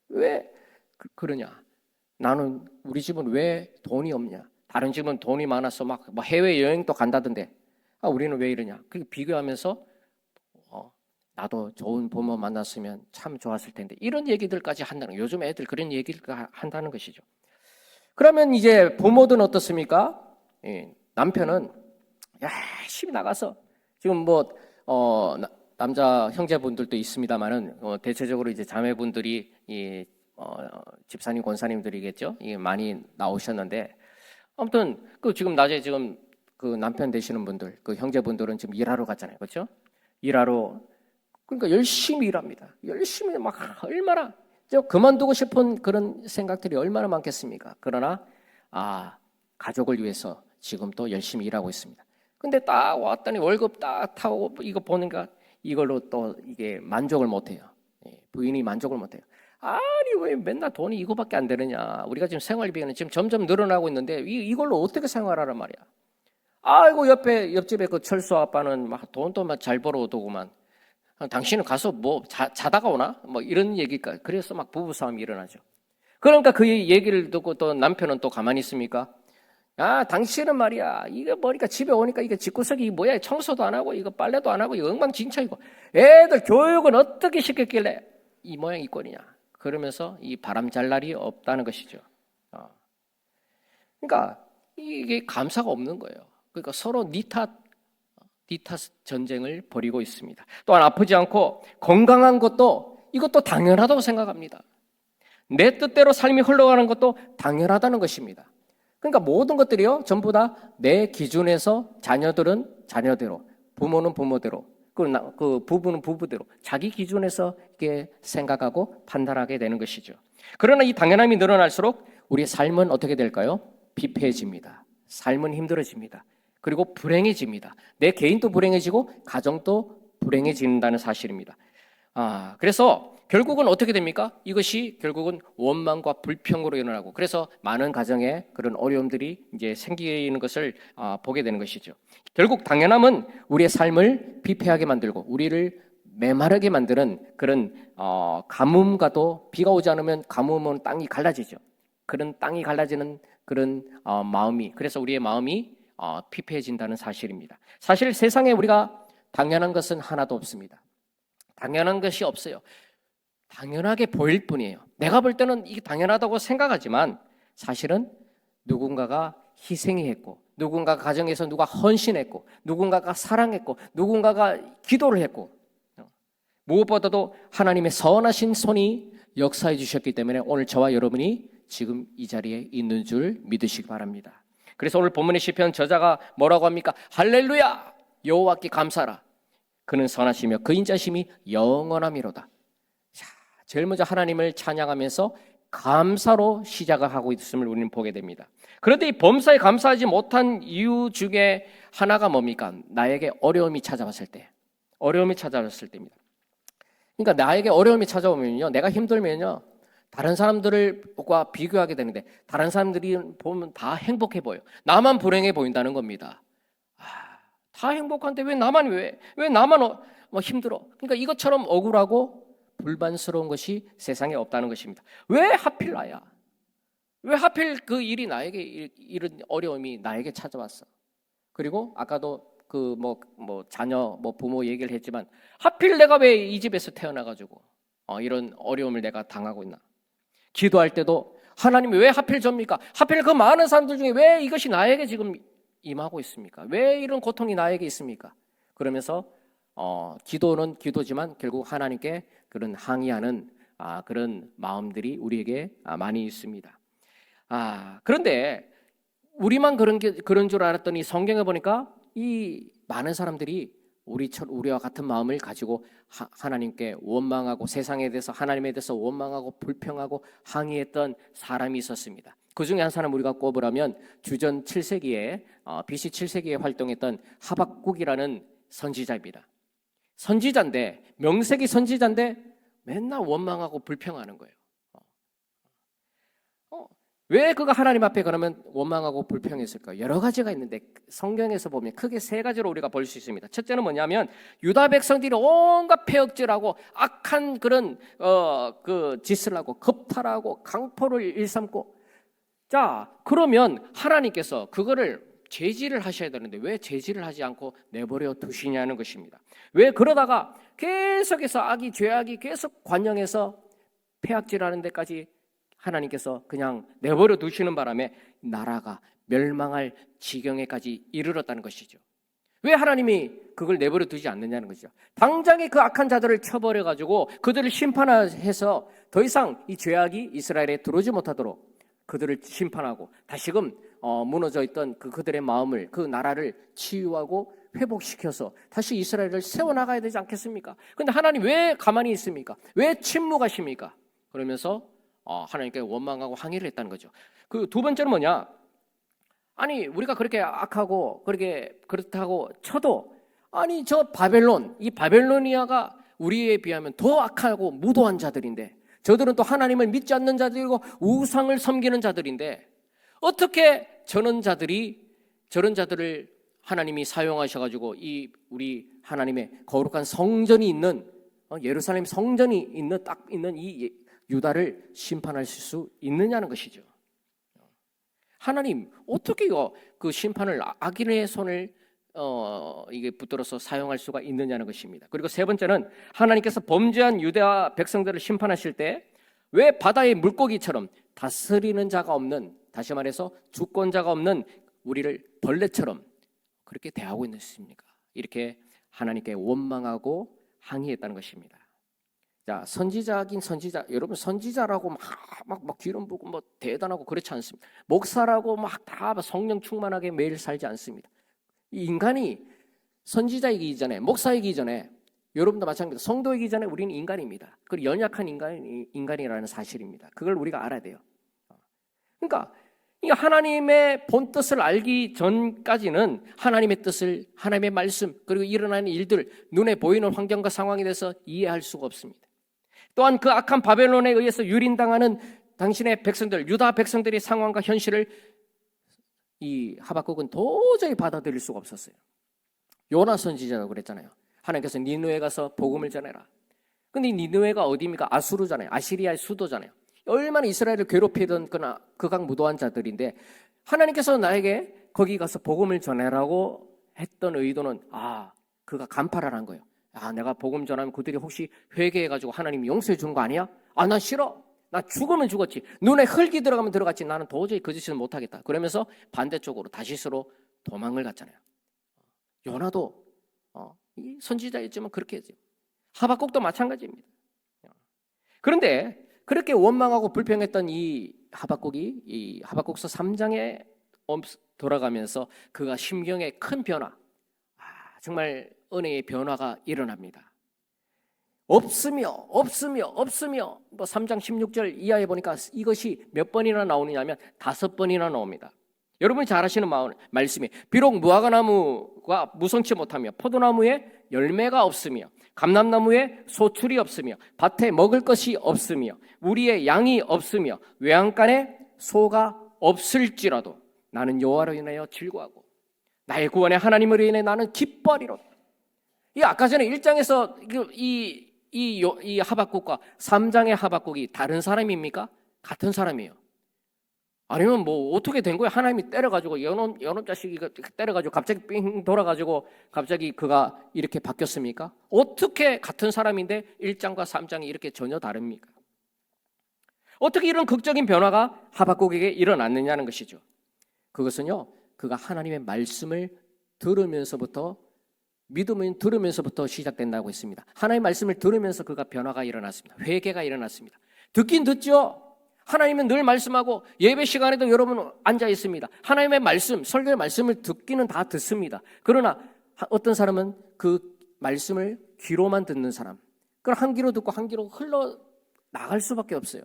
왜 그러냐? 나는 우리 집은 왜 돈이 없냐? 다른 집은 돈이 많아서 막 해외 여행도 간다던데 우리는 왜 이러냐? 그 비교하면서 나도 좋은 부모 만났으면 참 좋았을 텐데 이런 얘기들까지 한다는 거예요. 요즘 애들 그런 얘기를 한다는 것이죠. 그러면 이제 부모들은 어떻습니까? 남편은 열심히 나가서 지금 남자 형제분들도 있습니다만은 대체적으로 이제 자매분들이 집사님 권사님들이겠죠. 이게 많이 나오셨는데 아무튼 지금 낮에 그 남편 되시는 분들 그 형제분들은 지금 일하러 갔잖아요, 그렇죠? 일하러 그러니까 열심히 일합니다. 열심히 막 얼마나 그만두고 싶은 그런 생각들이 얼마나 많겠습니까? 그러나 가족을 위해서 지금 또 열심히 일하고 있습니다. 근데 딱 왔더니 월급 딱 타고 이거 보니까 이걸로 또 이게 만족을 못해요. 부인이 만족을 못해요. 아니 왜 맨날 돈이 이거밖에 안 되느냐? 우리가 지금 생활비는 지금 점점 늘어나고 있는데 이걸로 어떻게 생활하란 말이야? 아이고 옆집에 그 철수 아빠는 막 돈도 막 잘 벌어오더구만. 당신은 가서 자다가 오나? 뭐 이런 얘기가 그래서 막 부부싸움이 일어나죠. 그러니까 그 얘기를 듣고 또 남편은 또 가만히 있습니까? 당신은 말이야 이거 보니까 집에 오니까 이게 집구석이 이게 뭐야? 청소도 안 하고 이거 빨래도 안 하고 이거 엉망진창이고 애들 교육은 어떻게 시켰길래 이 모양 이 꼴이냐? 그러면서 이 바람 잘 날이 없다는 것이죠. 그러니까 이게 감사가 없는 거예요. 그러니까 서로 니 탓 전쟁을 벌이고 있습니다. 또한 아프지 않고 건강한 것도 이것도 당연하다고 생각합니다. 내 뜻대로 삶이 흘러가는 것도 당연하다는 것입니다. 그러니까 모든 것들이요 전부 다 내 기준에서 자녀들은 자녀대로, 부모는 부모대로, 그 부부는 부부대로 자기 기준에서 이렇게 생각하고 판단하게 되는 것이죠. 그러나 이 당연함이 늘어날수록 우리의 삶은 어떻게 될까요? 비폐해집니다. 삶은 힘들어집니다. 그리고 불행해집니다. 내 개인도 불행해지고 가정도 불행해진다는 사실입니다. 그래서 결국은 어떻게 됩니까? 이것이 결국은 원망과 불평으로 일어나고 그래서 많은 가정에 그런 어려움들이 이제 생기는 것을 보게 되는 것이죠. 결국 당연함은 우리의 삶을 비폐하게 만들고 우리를 메마르게 만드는 그런 가뭄과도 비가 오지 않으면 가뭄은 땅이 갈라지죠. 그런 땅이 갈라지는 그런 마음이 그래서 우리의 마음이 피폐해진다는 사실입니다. 사실 세상에 우리가 당연한 것은 하나도 없습니다. 당연한 것이 없어요. 당연하게 보일 뿐이에요. 내가 볼 때는 이게 당연하다고 생각하지만 사실은 누군가가 희생이 했고, 누군가 가정에서 누가 헌신했고, 누군가가 사랑했고, 누군가가 기도를 했고, 무엇보다도 하나님의 선하신 손이 역사해 주셨기 때문에 오늘 저와 여러분이 지금 이 자리에 있는 줄 믿으시기 바랍니다. 그래서 오늘 본문의 시편 저자가 뭐라고 합니까? 할렐루야! 여호와께 감사하라. 그는 선하시며 그 인자심이 영원함이로다. 자, 제일 먼저 하나님을 찬양하면서 감사로 시작을 하고 있음을 우리는 보게 됩니다. 그런데 이 범사에 감사하지 못한 이유 중에 하나가 뭡니까? 나에게 어려움이 찾아왔을 때, 어려움이 찾아왔을 때입니다. 그러니까 나에게 어려움이 찾아오면요, 내가 힘들면요, 다른 사람들과 비교하게 되는데 다른 사람들이 보면 다 행복해 보여. 나만 불행해 보인다는 겁니다. 다 행복한데 왜 나만 힘들어? 그러니까 이것처럼 억울하고 불만스러운 것이 세상에 없다는 것입니다. 왜 하필 나야? 왜 하필 그 일이 나에게 이런 어려움이 나에게 찾아왔어? 그리고 아까도 그 자녀 부모 얘기를 했지만 하필 내가 왜 이 집에서 태어나가지고 이런 어려움을 내가 당하고 있나? 기도할 때도 하나님이 왜 하필 접니까? 하필 그 많은 사람들 중에 왜 이것이 나에게 지금 임하고 있습니까? 왜 이런 고통이 나에게 있습니까? 그러면서 기도는 기도지만 결국 하나님께 그런 항의하는 그런 마음들이 우리에게 많이 있습니다. 그런데 우리만 그런 줄 알았더니 성경에 보니까 이 많은 사람들이 우리와 같은 마음을 가지고 하나님께 원망하고 세상에 대해서 하나님에 대해서 원망하고 불평하고 항의했던 사람이 있었습니다. 그 중에 한 사람 우리가 꼽으라면 주전 7세기에 BC 7세기에 활동했던 하박국이라는 선지자입니다. 선지자인데 명색이 선지자인데 맨날 원망하고 불평하는 거예요. 왜 그가 하나님 앞에 그러면 원망하고 불평했을까요? 여러 가지가 있는데 성경에서 보면 크게 세 가지로 우리가 볼 수 있습니다. 첫째는 뭐냐면 유다 백성들이 온갖 폐역질하고 악한 그런 그 짓을 하고 겁탈하고 강포를 일삼고, 자 그러면 하나님께서 그거를 제지를 하셔야 되는데 왜 제지를 하지 않고 내버려 두시냐는 것입니다. 왜 그러다가 계속해서 죄악이 계속 관영해서 폐악질하는 데까지 하나님께서 그냥 내버려 두시는 바람에 나라가 멸망할 지경에까지 이르렀다는 것이죠. 왜 하나님이 그걸 내버려 두지 않느냐는 것이죠. 당장에 그 악한 자들을 쳐버려가지고 그들을 심판해서 더 이상 이 죄악이 이스라엘에 들어오지 못하도록 그들을 심판하고 다시금 무너져 있던 그들의 마음을, 그 나라를 치유하고 회복시켜서 다시 이스라엘을 세워나가야 되지 않겠습니까? 그런데 하나님 왜 가만히 있습니까? 왜 침묵하십니까? 그러면서 하나님께 원망하고 항의를 했다는 거죠. 그 두 번째는 뭐냐? 아니 우리가 그렇게 악하고 그렇다고 쳐도 저 바벨론, 이 바벨로니아가 우리에 비하면 더 악하고 무도한 자들인데 저들은 또 하나님을 믿지 않는 자들이고 우상을 섬기는 자들인데 어떻게 저런 자들을 하나님이 사용하셔가지고 우리 하나님의 거룩한 성전이 있는 예루살렘 성전이 딱 있는 이 유다를 심판하실 수 있느냐는 것이죠. 하나님 어떻게 그 심판을 악인의 손을 이게 붙들어서 사용할 수가 있느냐는 것입니다. 그리고 세 번째는 하나님께서 범죄한 유다 백성들을 심판하실 때 왜 바다의 물고기처럼 다스리는 자가 없는, 다시 말해서 주권자가 없는 우리를 벌레처럼 그렇게 대하고 있습니까? 이렇게 하나님께 원망하고 항의했다는 것입니다. 자, 선지자긴 선지자, 여러분 선지자라고 막 기름 부고 대단하고 그렇지 않습니다. 목사라고 다 성령 충만하게 매일 살지 않습니다. 이 인간이 선지자이기 전에, 목사이기 전에, 여러분도 마찬가지입니다. 성도이기 전에 우리는 인간입니다. 그리고 연약한 인간이라는 사실입니다. 그걸 우리가 알아야 돼요. 그러니까 하나님의 본 뜻을 알기 전까지는 하나님의 뜻을, 하나님의 말씀, 그리고 일어나는 일들, 눈에 보이는 환경과 상황에 대해서 이해할 수가 없습니다. 또한 그 악한 바벨론에 의해서 유린당하는 당신의 백성들, 유다 백성들의 상황과 현실을 이 하박국은 도저히 받아들일 수가 없었어요. 요나 선지자라고 그랬잖아요. 하나님께서 니느웨 가서 복음을 전해라. 근데 니느웨가 어디입니까? 아수르잖아요. 아시리아의 수도잖아요. 얼마나 이스라엘을 괴롭히던 극악 무도한 자들인데 하나님께서 나에게 거기 가서 복음을 전해라고 했던 의도는 그가 간파를 한 거예요. 내가 복음 전하면 그들이 혹시 회개해가지고 하나님 용서해 주는 거 아니야? 난 싫어. 나 죽으면 죽었지. 눈에 흙이 들어가면 들어갔지. 나는 도저히 그 짓을 못하겠다. 그러면서 반대쪽으로 다시스로 도망을 갔잖아요. 요나도 이 선지자였지만 그렇게 했죠. 하박국도 마찬가지입니다. 그런데 그렇게 원망하고 불평했던 이 하박국이 이 하박국서 3장에 돌아가면서 그가 심경의 큰 변화, 정말 은혜의 변화가 일어납니다. 없으며 뭐 3장 16절 이하에 보니까 이것이 몇 번이나 나오느냐면 5번이나 나옵니다. 여러분이 잘 아시는 말씀이 비록 무화과나무가 무성치 못하며 포도나무에 열매가 없으며 감람나무에 소출이 없으며 밭에 먹을 것이 없으며 우리의 양이 없으며 외양간에 소가 없을지라도 나는 여호와로 인하여 즐거워하고 나의 구원의 하나님으로 인해 나는 기뻐하리로다. 이 아까 전에 1장에서 이 하박국과 3장의 하박국이 다른 사람입니까? 같은 사람이에요. 아니면 뭐 어떻게 된 거예요? 하나님이 때려가지고 연놈 자식이 때려가지고 갑자기 삥 돌아가지고 갑자기 그가 이렇게 바뀌었습니까? 어떻게 같은 사람인데 1장과 3장이 이렇게 전혀 다릅니까? 어떻게 이런 극적인 변화가 하박국에게 일어났느냐는 것이죠. 그것은요, 그가 하나님의 말씀을 들으면서부터 믿음을 들으면서부터 시작된다고 했습니다. 하나님의 말씀을 들으면서 그가 변화가 일어났습니다. 회개가 일어났습니다. 듣긴 듣죠. 하나님은 늘 말씀하고 예배 시간에도 여러분 앉아 있습니다. 하나님의 말씀, 설교의 말씀을 듣기는 다 듣습니다. 그러나 어떤 사람은 그 말씀을 귀로만 듣는 사람, 그걸 한 귀로 듣고 한 귀로 흘러 나갈 수밖에 없어요.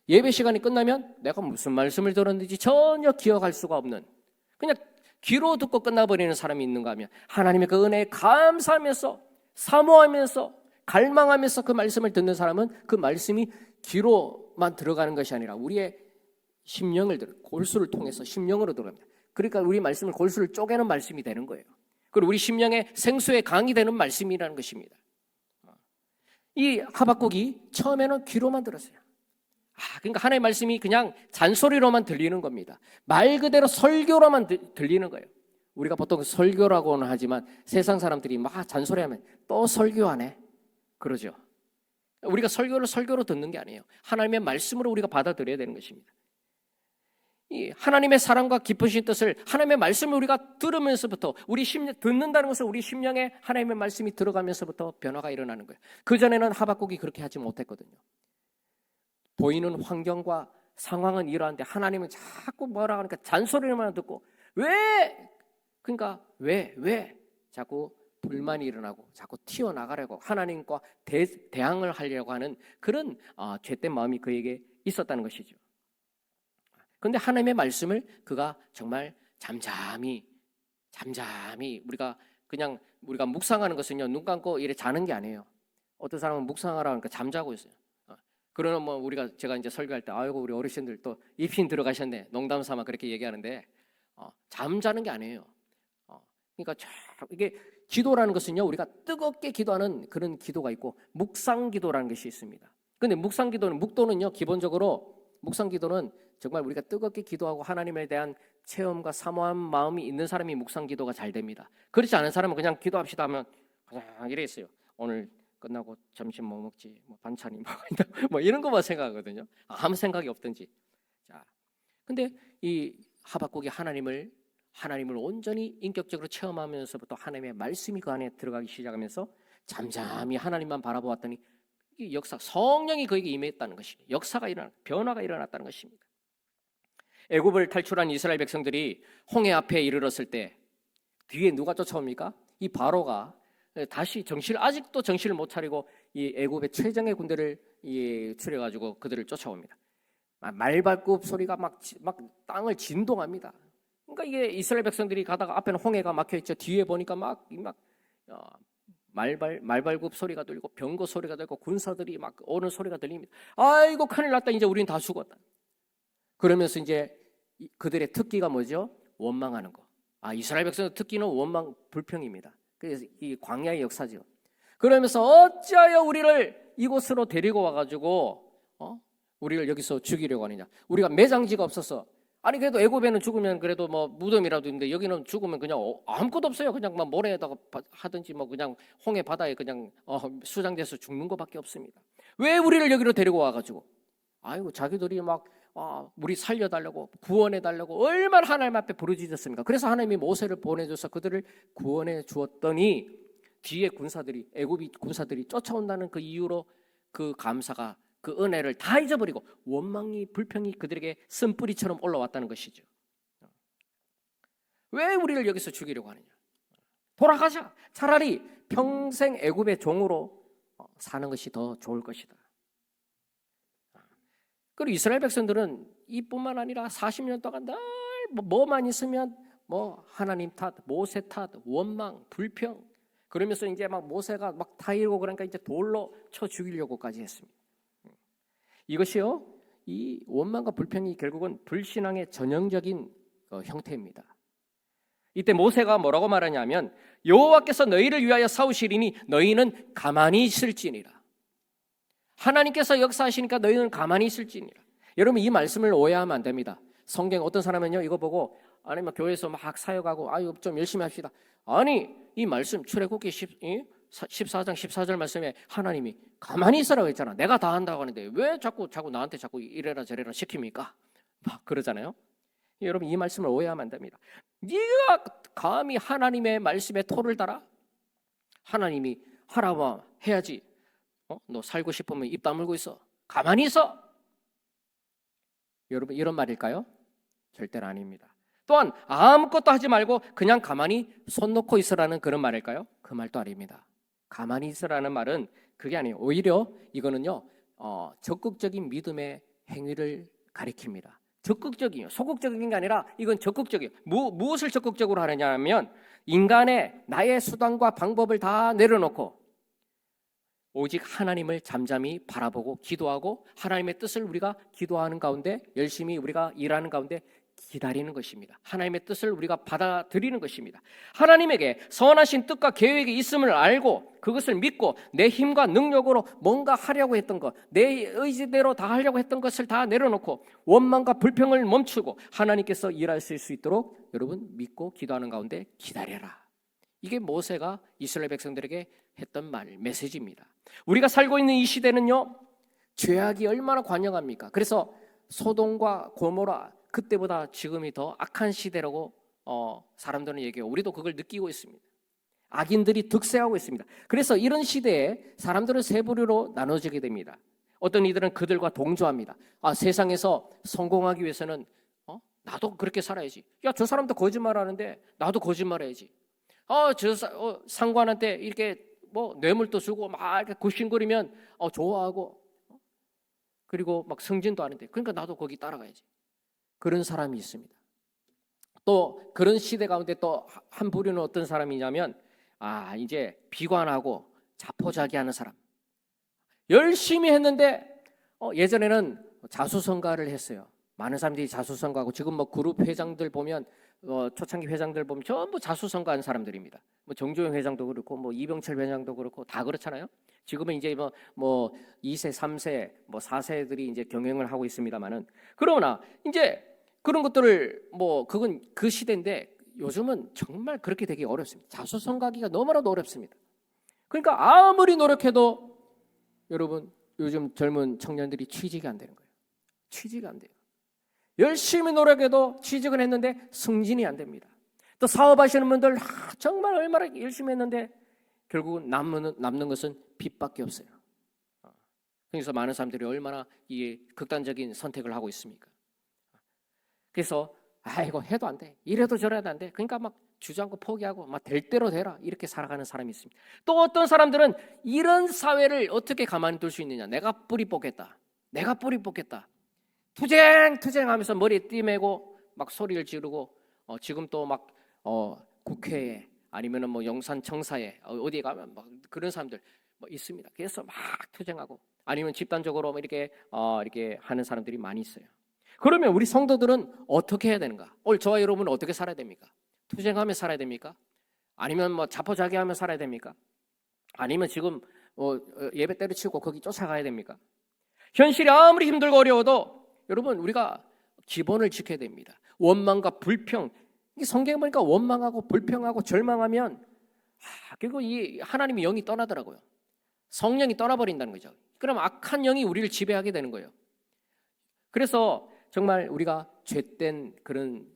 예배 시간이 끝나면 내가 무슨 말씀을 들었는지 전혀 기억할 수가 없는, 그냥 귀로 듣고 끝나버리는 사람이 있는가 하면 하나님의 그 은혜에 감사하면서 사모하면서 갈망하면서 그 말씀을 듣는 사람은 그 말씀이 귀로만 들어가는 것이 아니라 우리의 심령을 골수를 통해서 심령으로 들어갑니다. 그러니까 우리 말씀을 골수를 쪼개는 말씀이 되는 거예요. 그리고 우리 심령의 생수의 강이 되는 말씀이라는 것입니다. 이 하박국이 처음에는 귀로만 들었어요. 그러니까 하나님의 말씀이 그냥 잔소리로만 들리는 겁니다. 말 그대로 설교로만 들리는 거예요. 우리가 보통 설교라고는 하지만 세상 사람들이 막 잔소리하면 또 설교하네 그러죠. 우리가 설교를 설교로 듣는 게 아니에요. 하나님의 말씀으로 우리가 받아들여야 되는 것입니다. 이 하나님의 사랑과 깊으신 뜻을 하나님의 말씀을 우리가 들으면서부터 우리 심령 듣는다는 것은 우리 심령에 하나님의 말씀이 들어가면서부터 변화가 일어나는 거예요. 그전에는 하박국이 그렇게 하지 못했거든요. 보이는 환경과 상황은 이러한데 하나님은 자꾸 뭐라 하니까 잔소리만 듣고 왜 자꾸 불만이 일어나고 자꾸 튀어나가려고 하나님과 대항을 하려고 하는 그런 죄된 마음이 그에게 있었다는 것이죠. 그런데 하나님의 말씀을 그가 정말 잠잠히 우리가 묵상하는 것은요, 눈 감고 이래 자는 게 아니에요. 어떤 사람은 묵상하라 하니까 잠자고 있어요. 그러면 제가 이제 설교할 때 아이고 우리 어르신들 또 입힌 들어가셨네 농담 삼아 그렇게 얘기하는데 잠자는 게 아니에요. 그러니까 이게 기도라는 것은요, 우리가 뜨겁게 기도하는 그런 기도가 있고 묵상 기도라는 것이 있습니다. 근데 묵도는요, 기본적으로 묵상 기도는 정말 우리가 뜨겁게 기도하고 하나님에 대한 체험과 사모한 마음이 있는 사람이 묵상 기도가 잘 됩니다. 그렇지 않은 사람은 그냥 기도합시다 하면 그냥 이래 있어요. 오늘 끝나고 점심 뭐 먹지, 뭐 반찬이 뭐 있나, 뭐 이런 것만 생각하거든요. 아무 생각이 없든지. 자, 근데 이 하박국이 하나님을 온전히 인격적으로 체험하면서부터 하나님의 말씀이 그 안에 들어가기 시작하면서 잠잠히 하나님만 바라보았더니 이 역사, 성령이 그에게 임했다는 것입니다. 역사가 변화가 일어났다는 것입니다. 애굽을 탈출한 이스라엘 백성들이 홍해 앞에 이르렀을 때 뒤에 누가 쫓아옵니까? 이 바로가 다시 아직도 정신을 못 차리고 이 애굽의 최정예 군대를 추려가지고 그들을 쫓아옵니다. 말발굽 소리가 막 땅을 진동합니다. 그러니까 이게 이스라엘 백성들이 가다가 앞에는 홍해가 막혀 있죠. 뒤에 보니까 말발굽 소리가 들리고 병거 소리가 들리고 군사들이 막 오는 소리가 들립니다. 아이고 큰일 났다. 이제 우리는 다 죽었다. 그러면서 이제 그들의 특기가 뭐죠? 원망하는 거. 이스라엘 백성의 특기는 원망, 불평입니다. 그래서 이 광야의 역사죠. 그러면서 어찌하여 우리를 이곳으로 데리고 와가지고 우리를 여기서 죽이려고 하느냐? 우리가 매장지가 없어서 아니 그래도 애굽에는 죽으면 그래도 뭐 무덤이라도 있는데 여기는 죽으면 그냥 아무것도 없어요. 그냥 막 모래에다가 하든지 뭐 그냥 홍해 바다에 그냥 수장돼서 죽는 것밖에 없습니다. 왜 우리를 여기로 데리고 와가지고 아이고 자기들이 막 우리 살려달라고 구원해달라고 얼마나 하나님 앞에 부르짖었습니까? 그래서 하나님이 모세를 보내줘서 그들을 구원해 주었더니 뒤에 군사들이 애굽이 군사들이 쫓아온다는 그 이유로 그 감사가 그 은혜를 다 잊어버리고 원망이 불평이 그들에게 쓴뿌리처럼 올라왔다는 것이죠. 왜 우리를 여기서 죽이려고 하느냐? 돌아가자. 차라리 평생 애굽의 종으로 사는 것이 더 좋을 것이다. 그리고 이스라엘 백성들은 이뿐만 아니라 40년 동안 늘 뭐만 있으면 뭐 하나님 탓, 모세 탓, 원망, 불평 그러면서 이제 막 모세가 막 타이르고 그러니까 이제 돌로 쳐 죽이려고까지 했습니다. 이것이요, 이 원망과 불평이 결국은 불신앙의 전형적인 형태입니다. 이때 모세가 뭐라고 말하냐면 여호와께서 너희를 위하여 싸우시리니 너희는 가만히 있을지니라. 하나님께서 역사하시니까 너희는 가만히 있을지니라. 여러분 이 말씀을 오해하면 안 됩니다. 성경 어떤 사람은요 이거 보고 아니면 교회에서 막 사역하고 아유 좀 열심히 합시다. 아니 이 말씀 출애굽기 14장 14절 말씀에 하나님이 가만히 있으라고 했잖아. 내가 다 한다고 하는데 왜 자꾸 나한테 자꾸 이래라 저래라 시킵니까? 막 그러잖아요. 여러분 이 말씀을 오해하면 안 됩니다. 네가 감히 하나님의 말씀에 토를 달아? 하나님이 하라고 해야지. 너 살고 싶으면 입 다물고 있어. 가만히 있어. 여러분 이런 말일까요? 절대로 아닙니다. 또한 아무것도 하지 말고 그냥 가만히 손 놓고 있으라는 그런 말일까요? 그 말도 아닙니다. 가만히 있으라는 말은 그게 아니에요. 오히려 이거는요 적극적인 믿음의 행위를 가리킵니다. 적극적이에요. 소극적인 게 아니라 이건 적극적이에요. 무엇을 적극적으로 하느냐 하면 인간의 나의 수단과 방법을 다 내려놓고 오직 하나님을 잠잠히 바라보고 기도하고 하나님의 뜻을 우리가 기도하는 가운데 열심히 우리가 일하는 가운데 기다리는 것입니다. 하나님의 뜻을 우리가 받아들이는 것입니다. 하나님에게 선하신 뜻과 계획이 있음을 알고 그것을 믿고 내 힘과 능력으로 뭔가 하려고 했던 것, 내 의지대로 다 하려고 했던 것을 다 내려놓고 원망과 불평을 멈추고 하나님께서 일하실 수 있도록 여러분 믿고 기도하는 가운데 기다려라. 이게 모세가 이스라엘 백성들에게 했던 메시지입니다. 우리가 살고 있는 이 시대는요 죄악이 얼마나 관영합니까? 그래서 소돔과 고모라 그때보다 지금이 더 악한 시대라고 사람들은 얘기해요. 우리도 그걸 느끼고 있습니다. 악인들이 득세하고 있습니다. 그래서 이런 시대에 사람들은 세 부류로 나눠지게 됩니다. 어떤 이들은 그들과 동조합니다. 세상에서 성공하기 위해서는 나도 그렇게 살아야지. 야, 저 사람도 거짓말하는데 나도 거짓말해야지. 상관한테 이렇게 뭐 뇌물도 주고 막 이렇게 굽신거리면 좋아하고 그리고 막 승진도 하는데 그러니까 나도 거기 따라가야지. 그런 사람이 있습니다. 또 그런 시대 가운데 또 한 부류는 어떤 사람이냐면 이제 비관하고 자포자기하는 사람. 열심히 했는데 예전에는 자수성가를 했어요. 많은 사람들이 자수성가하고 지금 뭐 그룹 회장들 보면 초창기 회장들 보면 전부 자수성가한 사람들입니다. 뭐 정조영 회장도 그렇고 뭐 이병철 회장도 그렇고 다 그렇잖아요. 지금은 이제 뭐 2세, 3세, 뭐 4세들이 이제 경영을 하고 있습니다만은 그러나 이제 그런 것들을 그건 그 시대인데 요즘은 정말 그렇게 되기 어렵습니다. 자수성가하기가 너무나도 어렵습니다. 그러니까 아무리 노력해도 여러분 요즘 젊은 청년들이 취직이 안 되는 거예요. 취직이 안 돼요. 열심히 노력해도 취직은 했는데 승진이 안 됩니다. 또 사업하시는 분들 정말 얼마나 열심히 했는데 결국은 남는 것은 빚밖에 없어요. 그래서 많은 사람들이 얼마나 이 극단적인 선택을 하고 있습니까? 그래서 이거 해도 안 돼. 이래도 저래도 안 돼. 그러니까 막 주저앉고 포기하고 막 될 대로 되라 이렇게 살아가는 사람이 있습니다. 또 어떤 사람들은 이런 사회를 어떻게 가만히 둘 수 있느냐. 내가 뿌리 뽑겠다. 내가 뿌리 뽑겠다. 투쟁하면서 머리에 띠매고 막 소리를 지르고 지금 또 막 국회에 아니면은 뭐 영산청사에 어디에 가면 막 그런 사람들 뭐 있습니다. 그래서 막 투쟁하고 아니면 집단적으로 이렇게 하는 사람들이 많이 있어요. 그러면 우리 성도들은 어떻게 해야 되는가? 오늘 저와 여러분은 어떻게 살아야 됩니까? 투쟁하며 살아야 됩니까? 아니면 뭐 자포자기하며 살아야 됩니까? 아니면 지금 예배 때려치우고 거기 쫓아가야 됩니까? 현실이 아무리 힘들고 어려워도 여러분 우리가 기본을 지켜야 됩니다. 원망과 불평. 이 성경에 보니까 원망하고 불평하고 절망하면 결국 이 하나님의 영이 떠나더라고요. 성령이 떠나버린다는 거죠. 그럼 악한 영이 우리를 지배하게 되는 거예요. 그래서 정말 우리가 죄된 그런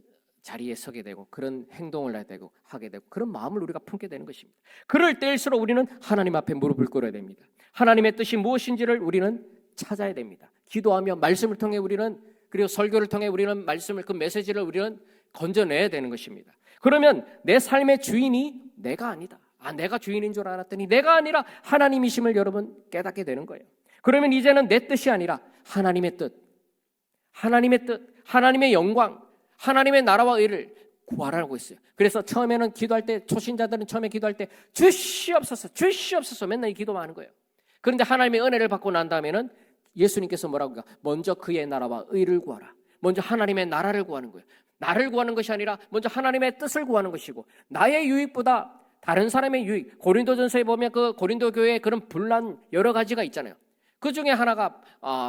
자리에 서게 되고 그런 행동을 하게 되고 그런 마음을 우리가 품게 되는 것입니다. 그럴 때일수록 우리는 하나님 앞에 무릎을 꿇어야 됩니다. 하나님의 뜻이 무엇인지를 우리는 찾아야 됩니다. 기도하며 말씀을 통해 우리는, 그리고 설교를 통해 우리는 말씀을, 그 메시지를 우리는 건져내야 되는 것입니다. 그러면 내 삶의 주인이 내가 아니다. 내가 주인인 줄 알았더니 내가 아니라 하나님이심을 여러분 깨닫게 되는 거예요. 그러면 이제는 내 뜻이 아니라 하나님의 뜻, 하나님의 영광, 하나님의 나라와 의를 구하라고 했어요. 그래서 처음에는 기도할 때, 초신자들은 처음에 기도할 때 주시옵소서 맨날 이 기도만 하는 거예요. 그런데 하나님의 은혜를 받고 난 다음에는 예수님께서 뭐라고 할까? 먼저 그의 나라와 의를 구하라. 먼저 하나님의 나라를 구하는 거예요. 나를 구하는 것이 아니라 먼저 하나님의 뜻을 구하는 것이고, 나의 유익보다 다른 사람의 유익. 고린도전서에 보면 그 고린도 교회에 그런 분란 여러 가지가 있잖아요. 그 중에 하나가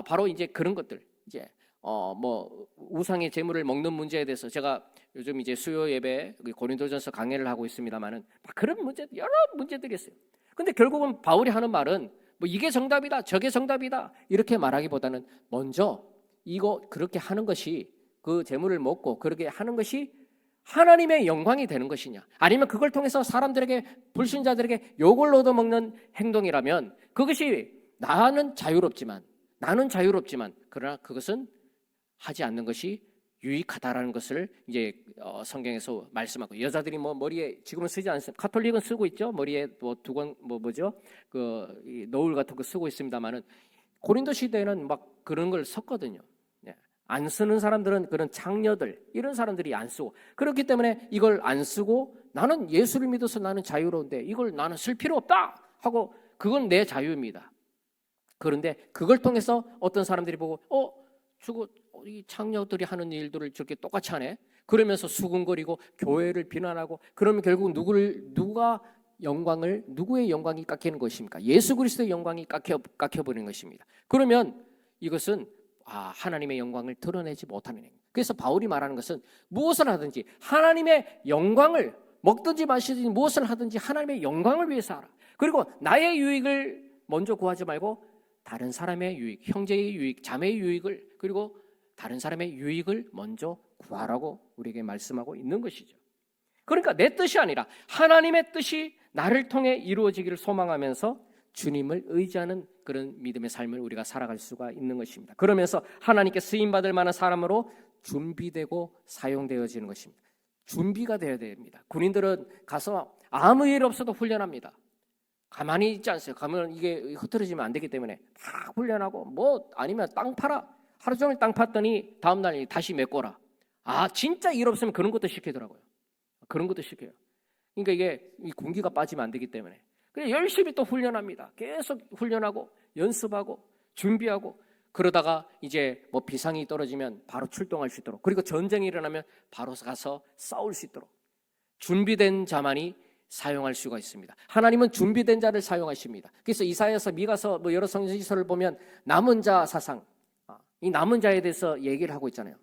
바로 이제 그런 것들, 이제 뭐 우상의 제물을 먹는 문제에 대해서 제가 요즘 이제 수요 예배 고린도전서 강해를 하고 있습니다만은 그런 문제, 여러 문제들이 있어요. 근데 결국은 바울이 하는 말은 뭐 이게 정답이다, 저게 정답이다 이렇게 말하기보다는 먼저 이거 그렇게 하는 것이, 그 제물을 먹고 그렇게 하는 것이 하나님의 영광이 되는 것이냐, 아니면 그걸 통해서 사람들에게, 불신자들에게 욕을 얻어먹는 행동이라면 그것이 나는 자유롭지만 그러나 그것은 하지 않는 것이 유익하다라는 것을 이제 성경에서 말씀하고, 여자들이 뭐 머리에 지금은 쓰지 않습니다. 가톨릭은 쓰고 있죠. 머리에 뭐 두건 뭐죠? 그 너울 같은 거 쓰고 있습니다만은 고린도 시대에는 막 그런 걸 썼거든요. 안 쓰는 사람들은, 그런 창녀들 이런 사람들이 안 쓰고, 그렇기 때문에 이걸 안 쓰고 나는 예수를 믿어서 나는 자유로운데 이걸 나는 쓸 필요 없다 하고, 그건 내 자유입니다. 그런데 그걸 통해서 어떤 사람들이 보고 저거 이 창녀들이 하는 일들을 저렇게 똑같이 하네, 그러면서 수군거리고 교회를 비난하고, 그러면 결국 누구의 영광이 깎이는 것입니까? 예수 그리스도의 영광이 깎여버리는 것입니다. 그러면 이것은 하나님의 영광을 드러내지 못하는 행위. 그래서 바울이 말하는 것은 무엇을 하든지 하나님의 영광을, 먹든지 마시든지 무엇을 하든지 하나님의 영광을 위해서 하라. 그리고 나의 유익을 먼저 구하지 말고 다른 사람의 유익, 형제의 유익, 자매의 유익을, 그리고 다른 사람의 유익을 먼저 구하라고 우리에게 말씀하고 있는 것이죠. 그러니까 내 뜻이 아니라 하나님의 뜻이 나를 통해 이루어지기를 소망하면서 주님을 의지하는 그런 믿음의 삶을 우리가 살아갈 수가 있는 것입니다. 그러면서 하나님께 쓰임받을 만한 사람으로 준비되고 사용되어지는 것입니다. 준비가 되어야 됩니다. 군인들은 가서 아무 일 없어도 훈련합니다. 가만히 있지 않어요. 가면 이게 흐트러지면 안 되기 때문에 막 훈련하고, 뭐 아니면 땅 팔아. 하루 종일 땅 팠더니 다음날 다시 메꿔라. 진짜 일 없으면 그런 것도 시키더라고요. 그런 것도 시켜요. 그러니까 이게 이 군기가 빠지면 안 되기 때문에 그냥 열심히 또 훈련합니다. 계속 훈련하고 연습하고 준비하고, 그러다가 이제 뭐 비상이 떨어지면 바로 출동할 수 있도록, 그리고 전쟁이 일어나면 바로 가서 싸울 수 있도록 준비된 자만이 사용할 수가 있습니다. 하나님은 준비된 자를 사용하십니다. 그래서 이사야서, 미가서 뭐 여러 성경서를 보면 남은 자 사상, 이 남은 자에 대해서 얘기를 하고 있잖아요.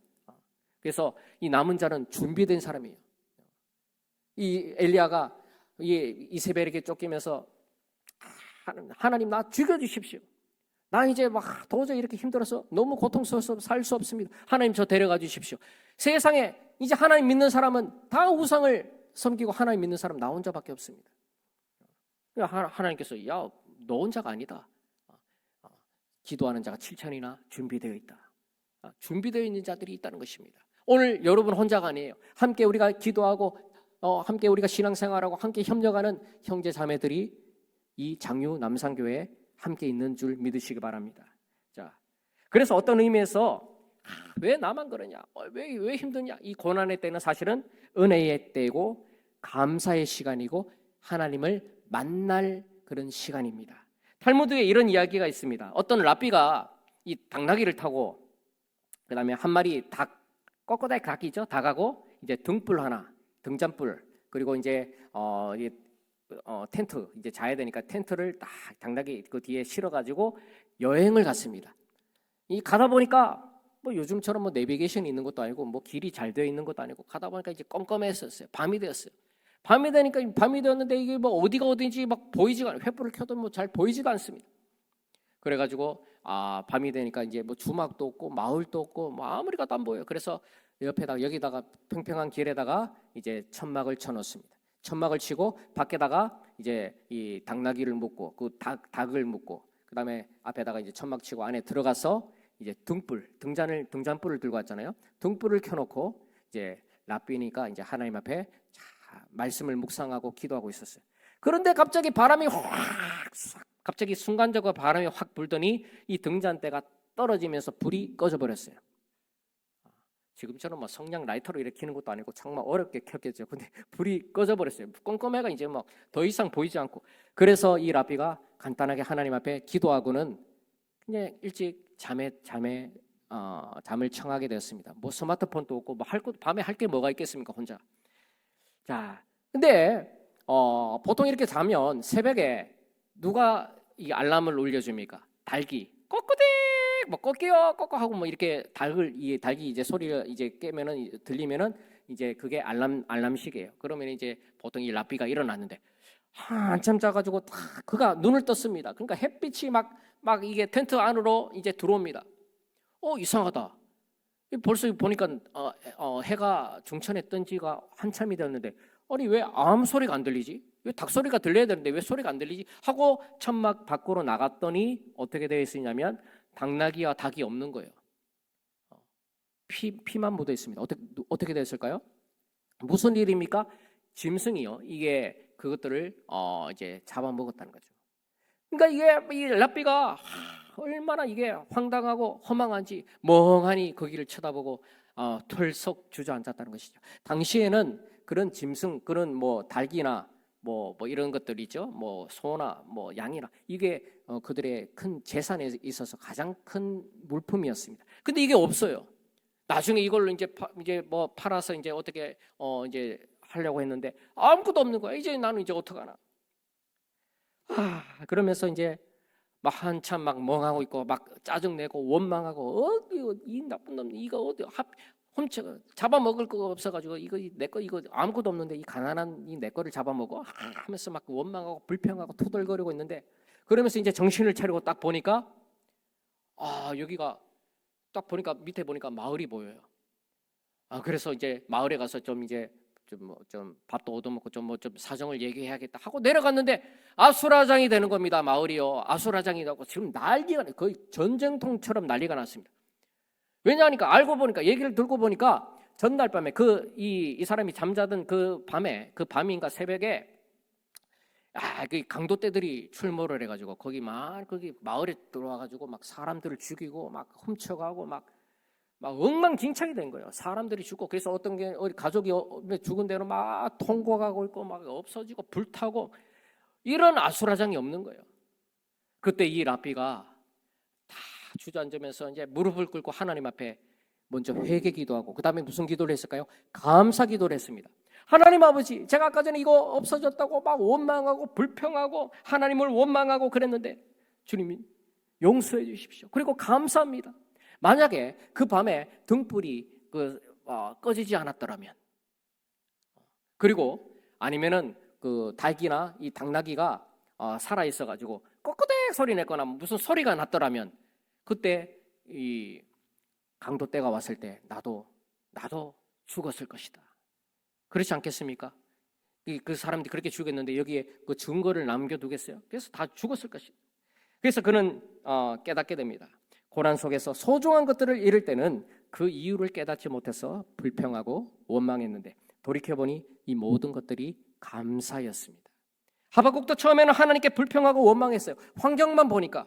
그래서 이 남은 자는 준비된 사람이에요. 이 엘리야가 이세벨에게 쫓기면서 하나님 나 죽여주십시오. 나 이제 막 도저히 이렇게 힘들어서 너무 고통스러워서 살 수 없습니다. 하나님 저 데려가 주십시오. 세상에 이제 하나님 믿는 사람은 다 우상을 섬기고 하나님 믿는 사람 나 혼자밖에 없습니다. 하나님께서 너 혼자가 아니다. 기도하는 자가 7천이나 준비되어 있다. 준비되어 있는 자들이 있다는 것입니다. 오늘 여러분 혼자가 아니에요. 함께 우리가 기도하고 함께 우리가 신앙생활하고 함께 협력하는 형제 자매들이 이 장유 남산교회에 함께 있는 줄 믿으시기 바랍니다. 자, 그래서 어떤 의미에서 왜 나만 그러냐, 왜 힘드냐, 이 고난의 때는 사실은 은혜의 때고 감사의 시간이고 하나님을 만날 그런 시간입니다. 탈무드에 이런 이야기가 있습니다. 어떤 랍비가 이 당나귀를 타고, 그 다음에 한 마리 닭, 꼬꼬다의 닭이죠. 닭하고 이제 등불 하나, 등잔불, 그리고 이제 텐트, 이제 자야 되니까 텐트를 딱 당나귀 그 뒤에 실어가지고 여행을 갔습니다. 이 가다 보니까 뭐 요즘처럼 뭐 내비게이션이 있는 것도 아니고 뭐 길이 잘 되어 있는 것도 아니고 가다 보니까 이제 껌껌했었어요. 밤이 되었어요. 밤이 되니까 밤이 되었는데 이게 뭐 어디가 어딘지 막 보이지가 않아요. 횃불을 켜도 뭐 잘 보이지가 않습니다. 그래가지고 밤이 되니까 이제 뭐 주막도 없고 마을도 없고 뭐 아무리 가도 안 보여요. 그래서 옆에다가 여기다가 평평한 길에다가 이제 천막을 쳐놓습니다. 천막을 치고 밖에다가 이제 이 당나귀를 묶고 그 닭을 묶고 그다음에 앞에다가 이제 천막 치고 안에 들어가서 이제 등잔불을 들고 왔잖아요. 등불을 켜놓고 이제 랍비니까 이제 하나님 앞에 말씀을 묵상하고 기도하고 있었어요. 그런데 갑자기 바람이 갑자기 순간적으로 바람이 확 불더니 이 등잔대가 떨어지면서 불이 꺼져 버렸어요. 지금처럼 뭐 성냥 라이터로 이렇게 켜는 것도 아니고 정말 어렵게 켰겠죠. 근데 불이 꺼져 버렸어요. 껌껌해가 이제 막 더 이상 보이지 않고. 그래서 이 랍비가 간단하게 하나님 앞에 기도하고는 그냥 일찍 잠을 청하게 되었습니다. 뭐 스마트폰도 없고 뭐 밤에 할 게 뭐가 있겠습니까, 혼자. 자, 근데 보통 이렇게 자면 새벽에 누가 이 알람을 울려줍니까? 닭이 꼬꼬댁 뭐 꼬끼요 꼬꼬 하고 뭐 이렇게 닭이 이제 소리가 이제 깨면은 들리면은 이제 그게 알람식이에요. 그러면 이제 보통 이 랍비가 일어났는데 한참 자가지고 그가 눈을 떴습니다. 그러니까 햇빛이 막 이게 텐트 안으로 이제 들어옵니다. 이상하다. 벌써 보니까 해가 중천에 뜬 지가 한참이 되었는데 아니 왜 아무 소리가 안 들리지? 왜 닭 소리가 들려야 되는데 왜 소리가 안 들리지? 하고 천막 밖으로 나갔더니 어떻게 되어 있으냐면 당나귀와 닭이 없는 거예요. 피만 묻어 있습니다. 어떻게 됐을까요? 무슨 일입니까? 짐승이요. 이게 그것들을 이제 잡아먹었다는 거죠. 그러니까 이게 이 랍비가 얼마나 이게 황당하고 허망한지 멍하니 거기를 쳐다보고 털썩 주저앉았다는 것이죠. 당시에는 그런 짐승, 그런 뭐 닭이나 뭐 이런 것들이죠. 뭐 소나 뭐 양이나 이게 그들의 큰 재산에 있어서 가장 큰 물품이었습니다. 근데 이게 없어요. 나중에 이걸로 이제 뭐 팔아서 이제 어떻게 이제 하려고 했는데 아무것도 없는 거야. 이제 나는 이제 어떡하나. 그러면서 이제 막 한참 막 멍하고 있고 막 짜증내고 원망하고 이 나쁜 놈 이거 어디 훔쳐 잡아먹을 거 없어가지고 이거 내 거 이거 아무것도 없는데 이 가난한 이 내 거를 잡아먹어 하면서 막 원망하고 불평하고 투덜거리고 있는데 그러면서 이제 정신을 차리고 딱 보니까 여기가 딱 보니까 밑에 보니까 마을이 보여요. 그래서 이제 마을에 가서 좀 이제 좀 밥도 얻어먹고 좀 사정을 얘기해야겠다 하고 내려갔는데 아수라장이 되는 겁니다. 마을이요. 아수라장이 되고 지금 난리가 나요. 거의 전쟁통처럼 난리가 났습니다. 왜냐하니까 알고 보니까 얘기를 듣고 보니까 전날 밤에 이 사람이 잠자던 그 밤인가 새벽에 그 강도떼들이 출몰을 해가지고 거기 마을에 들어와가지고 막 사람들을 죽이고 막 훔쳐가고 막 엉망진창이 된 거예요. 사람들이 죽고 그래서 어떤 게 가족이 죽은 대로 막 통곡하고 있고 막 없어지고 불타고 이런 아수라장이 없는 거예요. 그때 이 랍비가 다 주저앉으면서 이제 무릎을 꿇고 하나님 앞에 먼저 회개 기도하고 그 다음에 무슨 기도를 했을까요? 감사 기도를 했습니다. 하나님 아버지, 제가 아까 전에 이거 없어졌다고 막 원망하고 불평하고 하나님을 원망하고 그랬는데 주님이 용서해 주십시오. 그리고 감사합니다. 만약에 그 밤에 등불이 꺼지지 않았더라면 그리고 아니면은 그 닭이나 이 당나귀가 살아 있어가지고 꼬꼬댁 소리 냈거나 무슨 소리가 났더라면 그때 이 강도떼가 왔을 때 나도 죽었을 것이다. 그렇지 않겠습니까? 그 사람들이 그렇게 죽였는데 여기에 그 증거를 남겨두겠어요? 그래서 다 죽었을 것이다. 그래서 그는 깨닫게 됩니다. 고난 속에서 소중한 것들을 잃을 때는 그 이유를 깨닫지 못해서 불평하고 원망했는데 돌이켜보니 이 모든 것들이 감사였습니다. 하박국도 처음에는 하나님께 불평하고 원망했어요. 환경 보니까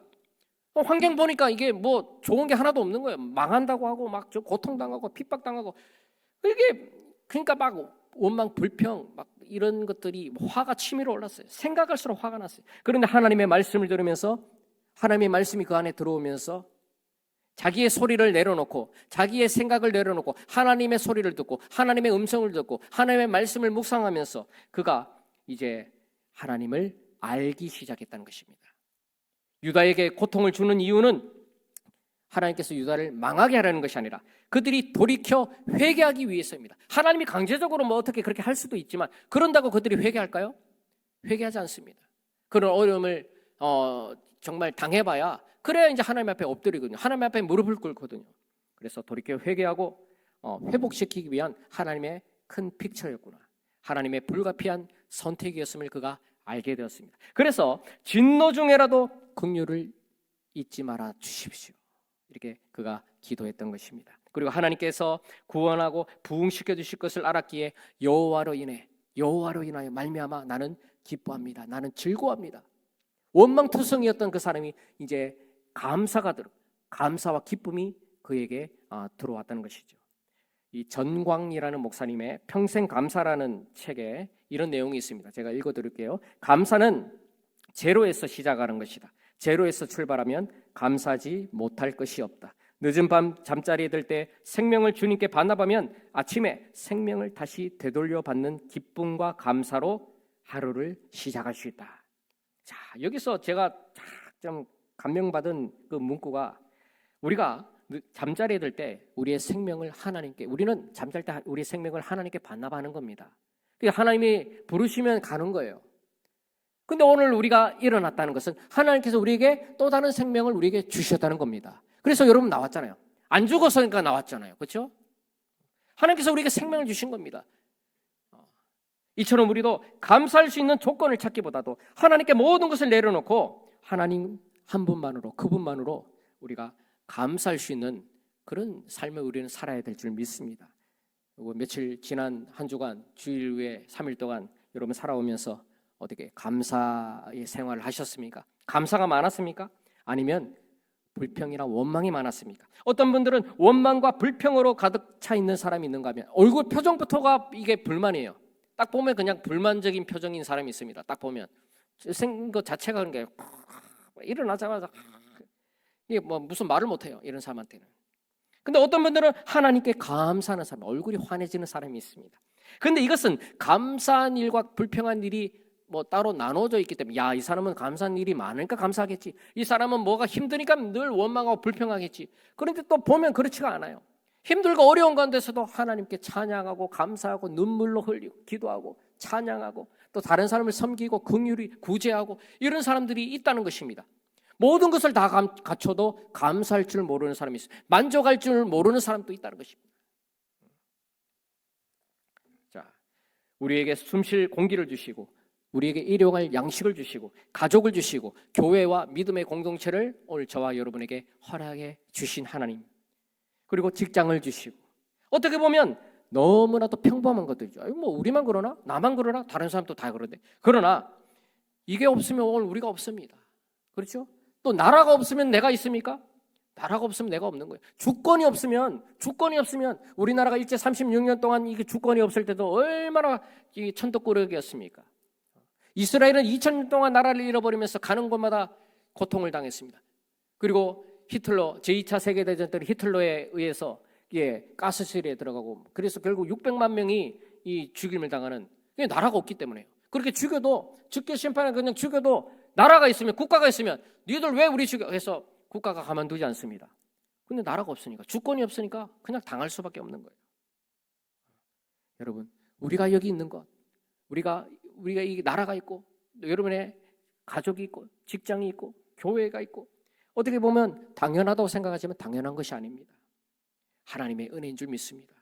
이게 뭐 좋은 게 하나도 없는 거예요. 망한다고 하고 막 고통당하고 핍박당하고 이게 그러니까 막 원망, 불평 막 이런 것들이 화가 치밀어 올랐어요. 생각할수록 화가 났어요. 그런데 하나님의 말씀을 들으면서 하나님의 말씀이 그 안에 들어오면서 자기의 소리를 내려놓고 자기의 생각을 내려놓고 하나님의 소리를 듣고 하나님의 음성을 듣고 하나님의 말씀을 묵상하면서 그가 이제 하나님을 알기 시작했다는 것입니다. 유다에게 고통을 주는 이유는 하나님께서 유다를 망하게 하려는 것이 아니라 그들이 돌이켜 회개하기 위해서입니다. 하나님이 강제적으로 뭐 어떻게 그렇게 할 수도 있지만 그런다고 그들이 회개할까요? 회개하지 않습니다. 그런 어려움을 정말 당해봐야 그래야 이제 하나님 앞에 엎드리거든요. 하나님 앞에 무릎을 꿇거든요. 그래서 돌이켜 회개하고 회복시키기 위한 하나님의 큰 픽처였구나. 하나님의 불가피한 선택이었음을 그가 알게 되었습니다. 그래서 진노 중에라도 긍휼을 잊지 말아 주십시오. 이렇게 그가 기도했던 것입니다. 그리고 하나님께서 구원하고 부흥시켜 주실 것을 알았기에 여호와로 인하여 말미암아 나는 기뻐합니다. 나는 즐거워합니다. 원망투성이었던 그 사람이 이제 감사와 기쁨이 그에게 들어왔다는 것이죠. 이 전광이라는 목사님의 평생 감사라는 책에 이런 내용이 있습니다. 제가 읽어드릴게요. 감사는 제로에서 시작하는 것이다. 제로에서 출발하면 감사하지 못할 것이 없다. 늦은 밤 잠자리에 들 때 생명을 주님께 반납하면 아침에 생명을 다시 되돌려 받는 기쁨과 감사로 하루를 시작할 수 있다. 자, 여기서 제가 좀 감명받은 그 문구가 우리가 잠자리에 들 때 우리의 생명을 하나님께 우리는 잠잘 때 우리의 생명을 하나님께 반납하는 겁니다. 하나님이 부르시면 가는 거예요. 근데 오늘 우리가 일어났다는 것은 하나님께서 우리에게 또 다른 생명을 우리에게 주셨다는 겁니다. 그래서 여러분 나왔잖아요. 안 죽었으니까 나왔잖아요. 그렇죠? 하나님께서 우리에게 생명을 주신 겁니다. 이처럼 우리도 감사할 수 있는 조건을 찾기보다도 하나님께 모든 것을 내려놓고 하나님 한 분만으로 그분만으로 우리가 감사할 수 있는 그런 삶을 우리는 살아야 될 줄 믿습니다. 그리고 며칠 지난 한 주간 주일 후에 3일 동안 여러분 살아오면서 어떻게 감사의 생활을 하셨습니까? 감사가 많았습니까? 아니면 불평이나 원망이 많았습니까? 어떤 분들은 원망과 불평으로 가득 차 있는 사람이 있는가 하면 얼굴 표정부터가 이게 불만이에요. 딱 보면 그냥 불만적인 표정인 사람이 있습니다. 딱 보면 생긴 것 자체가 그런 게 일어나자마자 이게 뭐 무슨 말을 못해요. 이런 사람한테는. 근데 어떤 분들은 하나님께 감사하는 사람, 얼굴이 환해지는 사람이 있습니다. 근데 이것은 감사한 일과 불평한 일이 뭐 따로 나눠져 있기 때문에 야, 이 사람은 감사한 일이 많으니까 감사하겠지. 이 사람은 뭐가 힘드니까 늘 원망하고 불평하겠지. 그런데 또 보면 그렇지가 않아요. 힘들고 어려운 가운데서도 하나님께 찬양하고 감사하고 눈물로 흘리고 기도하고 찬양하고 또 다른 사람을 섬기고 긍휼히 구제하고 이런 사람들이 있다는 것입니다. 모든 것을 다 갖춰도 감사할 줄 모르는 사람이 있어요. 만족할 줄 모르는 사람도 있다는 것입니다. 자, 우리에게 숨쉴 공기를 주시고 우리에게 일용할 양식을 주시고 가족을 주시고 교회와 믿음의 공동체를 오늘 저와 여러분에게 허락해 주신 하나님, 그리고 직장을 주시고 어떻게 보면 너무나도 평범한 것들이죠. 뭐 우리만 그러나? 나만 그러나? 다른 사람도 다 그러는데 그러나 이게 없으면 오늘 우리가 없습니다. 그렇죠? 또 나라가 없으면 내가 있습니까? 나라가 없으면 내가 없는 거예요. 주권이 없으면 우리나라가 일제 36년 동안 이게 주권이 없을 때도 얼마나 천덕꾸러기였습니까? 이스라엘은 2000년 동안 나라를 잃어버리면서 가는 곳마다 고통을 당했습니다. 그리고 히틀러 제2차 세계대전 때 히틀러에 의해서 가스실에 들어가고 그래서 결국 600만 명이 이 죽임을 당하는 게 나라가 없기 때문에요. 그렇게 죽여도 즉계 심판을 그냥 죽여도 나라가 있으면 국가가 있으면 니들 왜 우리 죽여 해서 국가가 가만두지 않습니다. 근데 나라가 없으니까 주권이 없으니까 그냥 당할 수밖에 없는 거예요. 여러분 우리가 여기 있는 것 우리가 이 나라가 있고 여러분의 가족이 있고 직장이 있고 교회가 있고 어떻게 보면 당연하다고 생각하지만 당연한 것이 아닙니다. 하나님의 은혜인 줄 믿습니다.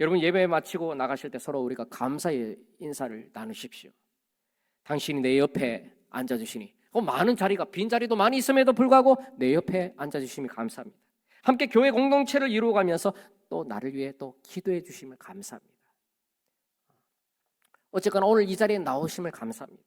여러분 예배 마치고 나가실 때 서로 우리가 감사의 인사를 나누십시오. 당신이 내 옆에 앉아주시니 많은 자리가 빈 자리도 많이 있음에도 불구하고 내 옆에 앉아주심이 감사합니다. 함께 교회 공동체를 이루어가면서 또 나를 위해 또 기도해 주심을 감사합니다. 어쨌거나 오늘 이 자리에 나오심을 감사합니다.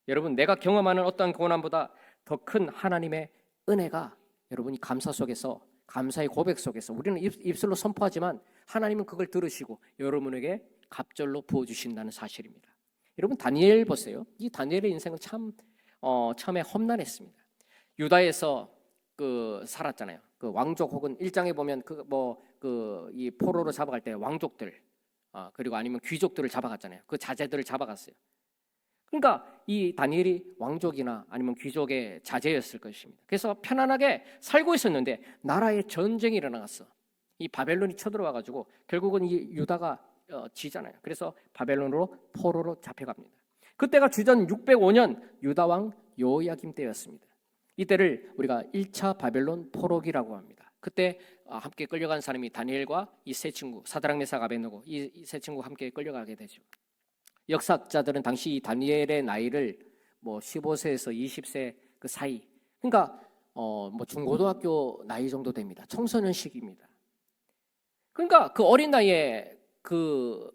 여러분 내가 경험하는 어떤 고난보다 더 큰 하나님의 은혜가 여러분이 감사 속에서 감사의 고백 속에서 우리는 입술로 선포하지만 하나님은 그걸 들으시고 여러분에게 갑절로 부어주신다는 사실입니다. 여러분 다니엘 보세요. 이 다니엘의 인생은 참 처음에 험난했습니다. 유다에서 살았잖아요. 그 왕족 혹은 1장에 보면 이 포로로 잡아갈 때 왕족들 그리고 아니면 귀족들을 잡아갔잖아요. 그 자제들을 잡아갔어요. 그러니까 이 다니엘이 왕족이나 아니면 귀족의 자제였을 것입니다. 그래서 편안하게 살고 있었는데 나라에 전쟁이 일어났어. 이 바벨론이 쳐들어와 가지고 결국은 이 유다가 지잖아요. 그래서 바벨론으로 포로로 잡혀갑니다. 그때가 주전 605년 유다 왕 요야김 때였습니다. 이때를 우리가 1차 바벨론 포로기라고 합니다. 그때 함께 끌려간 사람이 다니엘과 이 세 친구 사드락 메삭 아벤노고 이 세 친구 함께 끌려가게 되죠. 역사학자들은 당시 이 다니엘의 나이를 뭐 15세에서 20세 그 사이, 그러니까 뭐 중고등학교 나이 정도 됩니다. 청소년 시기입니다. 그러니까 그 어린 나이에 그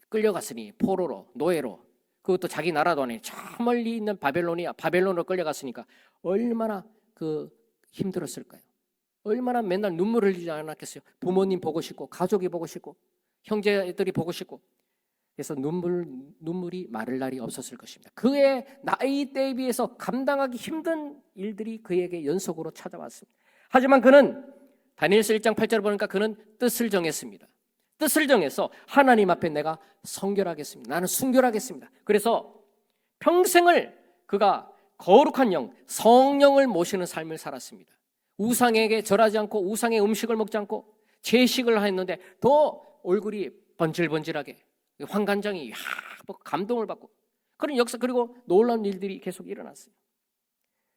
끌려갔으니 포로로 노예로, 그것도 자기 나라도 아니고 저 멀리 있는 바벨론으로 끌려갔으니까 얼마나 그 힘들었을까요? 얼마나 맨날 눈물을 흘리지 않았겠어요? 부모님 보고 싶고 가족이 보고 싶고 형제들이 보고 싶고. 그래서 눈물이 마를 날이 없었을 것입니다. 그의 나이대에 비해서 감당하기 힘든 일들이 그에게 연속으로 찾아왔습니다. 하지만 그는 다니엘서 1장 8절을 보니까 그는 뜻을 정했습니다. 뜻을 정해서 하나님 앞에 내가 성결하겠습니다. 나는 순결하겠습니다. 그래서 평생을 그가 거룩한 영, 성령을 모시는 삶을 살았습니다. 우상에게 절하지 않고 우상의 음식을 먹지 않고 제식을 했는데 더 얼굴이 번질번질하게 환관장이 감동을 받고 그런 역사, 그리고 놀라운 일들이 계속 일어났어요.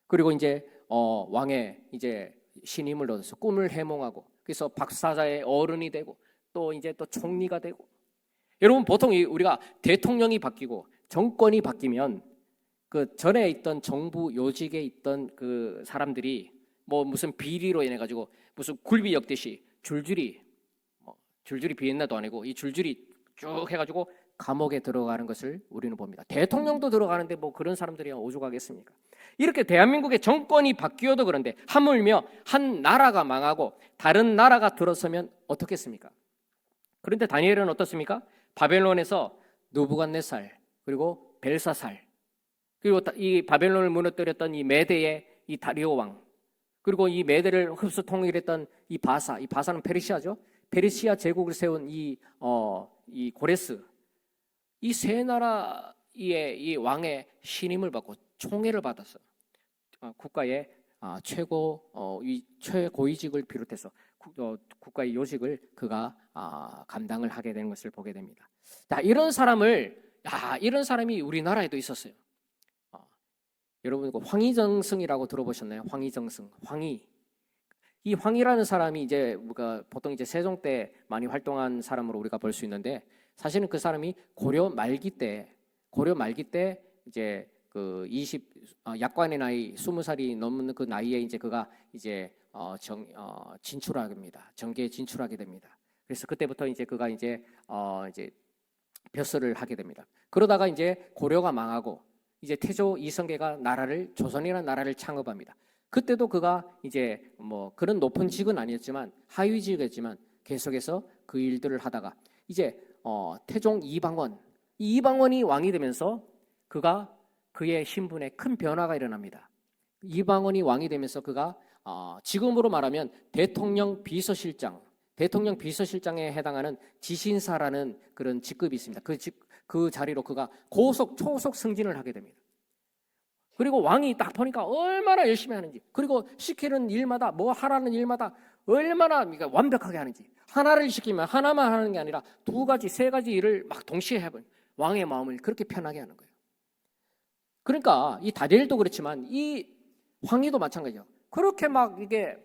그리고 이제 왕의 이제 신임을 얻어서 꿈을 해몽하고 그래서 박사자의 어른이 되고 또 이제 또 총리가 되고. 여러분 보통 우리가 대통령이 바뀌고 정권이 바뀌면 그 전에 있던 정부 요직에 있던 그 사람들이 뭐 무슨 비리로 인해 가지고 무슨 굴비 엮듯이 줄줄이 비엔나도 아니고 이 줄줄이 쭉 해가지고 감옥에 들어가는 것을 우리는 봅니다. 대통령도 들어가는데 뭐 그런 사람들이 오죽하겠습니까? 이렇게 대한민국의 정권이 바뀌어도 그런데 하물며 한 나라가 망하고 다른 나라가 들어서면 어떻겠습니까? 그런데 다니엘은 어떻습니까? 바벨론에서 느부갓네살 그리고 벨사살 그리고 이 바벨론을 무너뜨렸던 이 메대의 이 다리오 왕 그리고 이 메대를 흡수 통일했던 이 바사는 페르시아죠. 페르시아 제국을 세운 이 고레스, 이 세 나라의 이 왕의 신임을 받고 총애를 받았어요. 국가의 최고위직을 비롯해서 국가의 요직을 그가 감당을 하게 되는 것을 보게 됩니다. 자, 이런 사람이 우리나라에도 있었어요. 여러분 황희정승이라고 들어보셨나요? 황희정승, 이 황희라는 사람이 이제 우리가 보통 이제 세종 때 많이 활동한 사람으로 우리가 볼 수 있는데 사실은 그 사람이 고려 말기 때 이제 그 약관의 나이 20살이 넘는 그 나이에 이제 그가 이제 진출하게 됩니다. 정계에 진출하게 됩니다. 그래서 그때부터 이제 그가 이제 벼슬을 하게 됩니다. 그러다가 이제 고려가 망하고 이제 태조 이성계가 조선이라는 나라를 창업합니다. 그때도 그가 이제 뭐 그런 높은 직은 아니었지만 하위직이었지만 계속해서 그 일들을 하다가 이제 태종 이방원이 왕이 되면서 그의 신분에 큰 변화가 일어납니다. 이방원이 왕이 되면서 그가 지금으로 말하면 대통령 비서실장에 해당하는 지신사라는 그런 직급이 있습니다. 그 자리로 그가 초속 승진을 하게 됩니다. 그리고 왕이 딱 보니까 얼마나 열심히 하는지, 그리고 시키는 일마다 하라는 일마다 얼마나 완벽하게 하는지, 하나를 시키면 하나만 하는 게 아니라 2가지, 3가지 일을 막 동시에 해버린 왕의 마음을 그렇게 편하게 하는 거예요. 그러니까 이 다니엘도 그렇지만 이 황희도 마찬가지예요. 그렇게 막 이게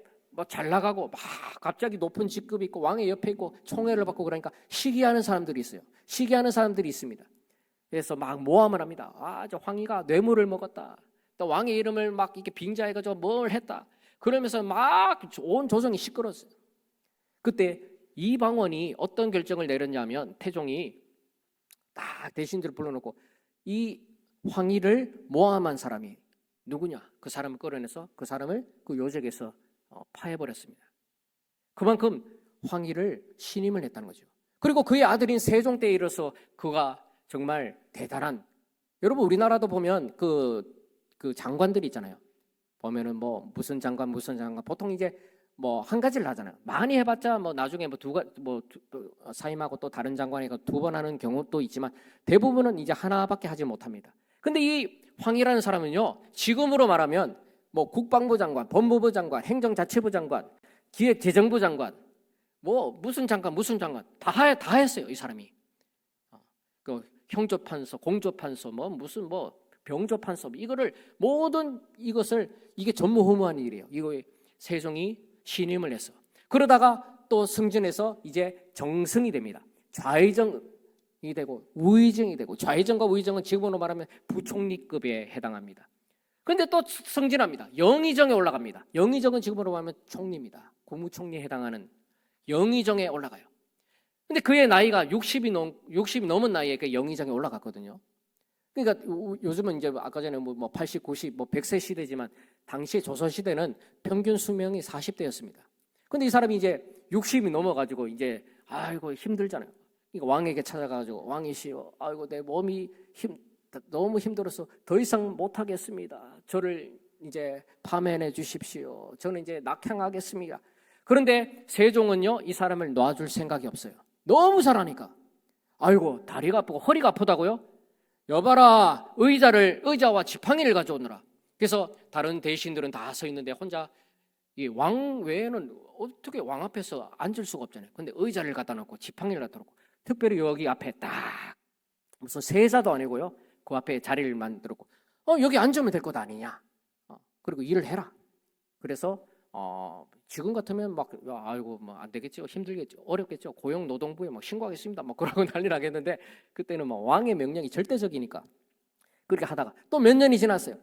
잘 나가고 막 갑자기 높은 직급이 있고 왕의 옆에 있고 총애를 받고 그러니까 시기하는 사람들이 있어요. 시기하는 사람들이 있습니다. 그래서 막 모함을 합니다. 저 황희가 뇌물을 먹었다. 또 왕의 이름을 막 이렇게 빙자해가지고 뭘 했다. 그러면서 막 온 조정이 시끄러웠어요. 그때 이방원이 어떤 결정을 내렸냐면 태종이 딱 대신들을 불러놓고 이 황희를 모함한 사람이 누구냐? 그 사람을 끌어내서 그 사람을 그 요직에서 파해버렸습니다. 그만큼 황희를 신임을 했다는 거죠. 그리고 그의 아들인 세종 때에 이르러서 그가 정말 대단한, 여러분 우리나라도 보면 그 장관들이 있잖아요. 보면은 뭐 무슨 장관 보통 이제 뭐 한 가지를 하잖아요. 많이 해봤자 뭐 나중에 사임하고 또 다른 장관이 2번 하는 경우도 있지만 대부분은 이제 하나밖에 하지 못합니다. 근데 이 황이라는 사람은요, 지금으로 말하면 뭐 국방부 장관, 법무부 장관, 행정자치부 장관, 기획재정부 장관, 뭐 무슨 장관 다 했어요, 이 사람이. 그 형조판서, 공조판서, 뭐 무슨 뭐 병조판서, 이거를 모든 이것을, 이게 전무후무한 일이에요. 이거 세종이 신임을 했어. 그러다가 또 승진해서 이제 정승이 됩니다. 좌의정이 되고 우의정이 되고, 좌의정과 우의정은 지금으로 말하면 부총리급에 해당합니다. 그런데 또 승진합니다. 영의정에 올라갑니다. 영의정은 지금으로 말하면 총리입니다. 국무총리에 해당하는 영의정에 올라가요. 근데 그의 나이가 60이 넘은 나이에 그 영의정에 올라갔거든요. 그러니까 요즘은 이제 아까 전에 뭐 80, 90, 뭐 100세 시대지만 당시 조선 시대는 평균 수명이 40대였습니다. 근데 이 사람이 이제 60이 넘어가지고 이제 아이고 힘들잖아요. 그러니까 왕에게 찾아가가지고, 왕이시여, 아이고 내 몸이 너무 힘들어서 더 이상 못하겠습니다. 저를 이제 파면해 주십시오. 저는 이제 낙향하겠습니다. 그런데 세종은요, 이 사람을 놔줄 생각이 없어요. 너무 잘하니까. 아이고 다리가 아프고 허리가 아프다고요? 여봐라, 의자와 지팡이를 가져오느라. 그래서 다른 대신들은 다 서 있는데 혼자, 이 왕 외에는 어떻게 왕 앞에서 앉을 수가 없잖아요. 근데 의자를 갖다 놓고 지팡이를 갖다 놓고, 특별히 여기 앞에 딱 무슨 세자도 아니고요, 그 앞에 자리를 만들었고, 여기 앉으면 될 것 아니냐. 그리고 일을 해라. 그래서 지금 같으면 막 아이고 뭐 안 되겠죠, 힘들겠죠, 어렵겠죠, 고용노동부에 막 신고하겠습니다, 막 그러고 난리 나겠는데, 그때는 뭐 왕의 명령이 절대적이니까 그렇게 하다가 또 몇 년이 지났어요.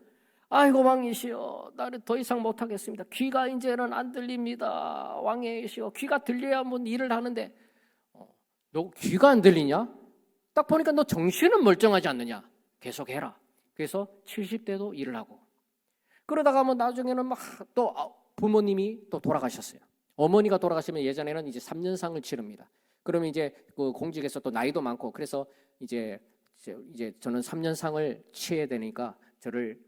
아이고 왕이시여, 나를 더 이상 못하겠습니다. 귀가 이제는 안 들립니다. 왕이시여, 귀가 들려야 뭐 일을 하는데, 너 귀가 안 들리냐? 딱 보니까 너 정신은 멀쩡하지 않느냐? 계속해라. 그래서 70대도 일을 하고, 그러다가 뭐 나중에는 막 또 부모님이 또 돌아가셨어요. 어머니가 돌아가시면 예전에는 이제 3년상을 치릅니다. 그러면 이제 그 공직에서 또 나이도 많고, 그래서 이제 저는 3년상을 치해야 되니까 저를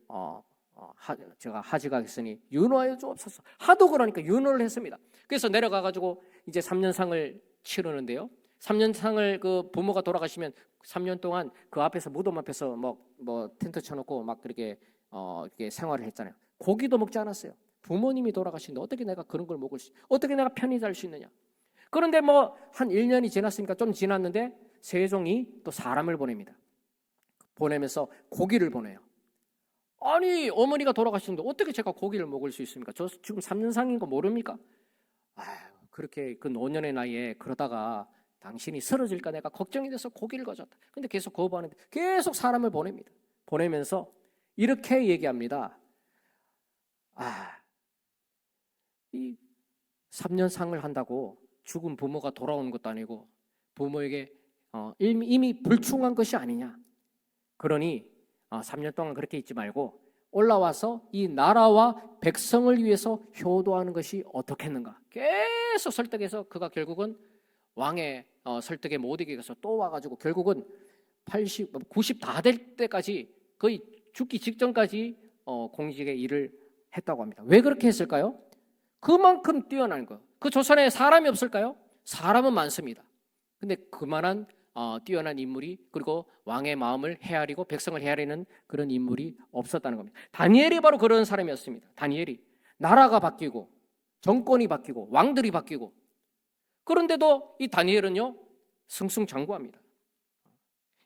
제가 하직하겠으니 윤호하여 주옵소서. 하도 그러니까 윤호를 했습니다. 그래서 내려가가지고 이제 3년상을 치르는데요. 3년상을 그 부모가 돌아가시면 3년 동안 그 앞에서, 무덤 앞에서 뭐 텐트 쳐놓고 막 그렇게 이렇게 생활을 했잖아요. 고기도 먹지 않았어요. 부모님이 돌아가시는데 어떻게 내가 그런 걸 먹을 어떻게 내가 편히 잘 수 있느냐. 그런데 뭐 한 1년이 지났으니까, 좀 지났는데 세종이 또 사람을 보냅니다. 보내면서 고기를 보내요. 아니, 어머니가 돌아가시는데 어떻게 제가 고기를 먹을 수 있습니까? 저 지금 3년상인 거 모릅니까? 그렇게 그 노년의 나이에 그러다가 당신이 쓰러질까 내가 걱정이 돼서 고기를 가져왔다. 근데 계속 거부하는데 계속 사람을 보냅니다. 보내면서 이렇게 얘기합니다. 이 3년상을 한다고 죽은 부모가 돌아오는 것도 아니고 부모에게 이미 불충한 것이 아니냐. 그러니 3년 동안 그렇게 있지 말고 올라와서 이 나라와 백성을 위해서 효도하는 것이 어떻겠는가. 계속 설득해서 그가 결국은 왕의 설득에 못 이겨서 또 와가지고 결국은 80, 90 다 될 때까지, 거의 죽기 직전까지 공직에 일을 했다고 합니다. 왜 그렇게 했을까요? 그만큼 뛰어난 거. 그 조선에 사람이 없을까요? 사람은 많습니다. 근데 그만한 뛰어난 인물이, 그리고 왕의 마음을 헤아리고 백성을 헤아리는 그런 인물이 없었다는 겁니다. 다니엘이 바로 그런 사람이었습니다. 다니엘이 나라가 바뀌고 정권이 바뀌고 왕들이 바뀌고, 그런데도 이 다니엘은요 승승장구합니다.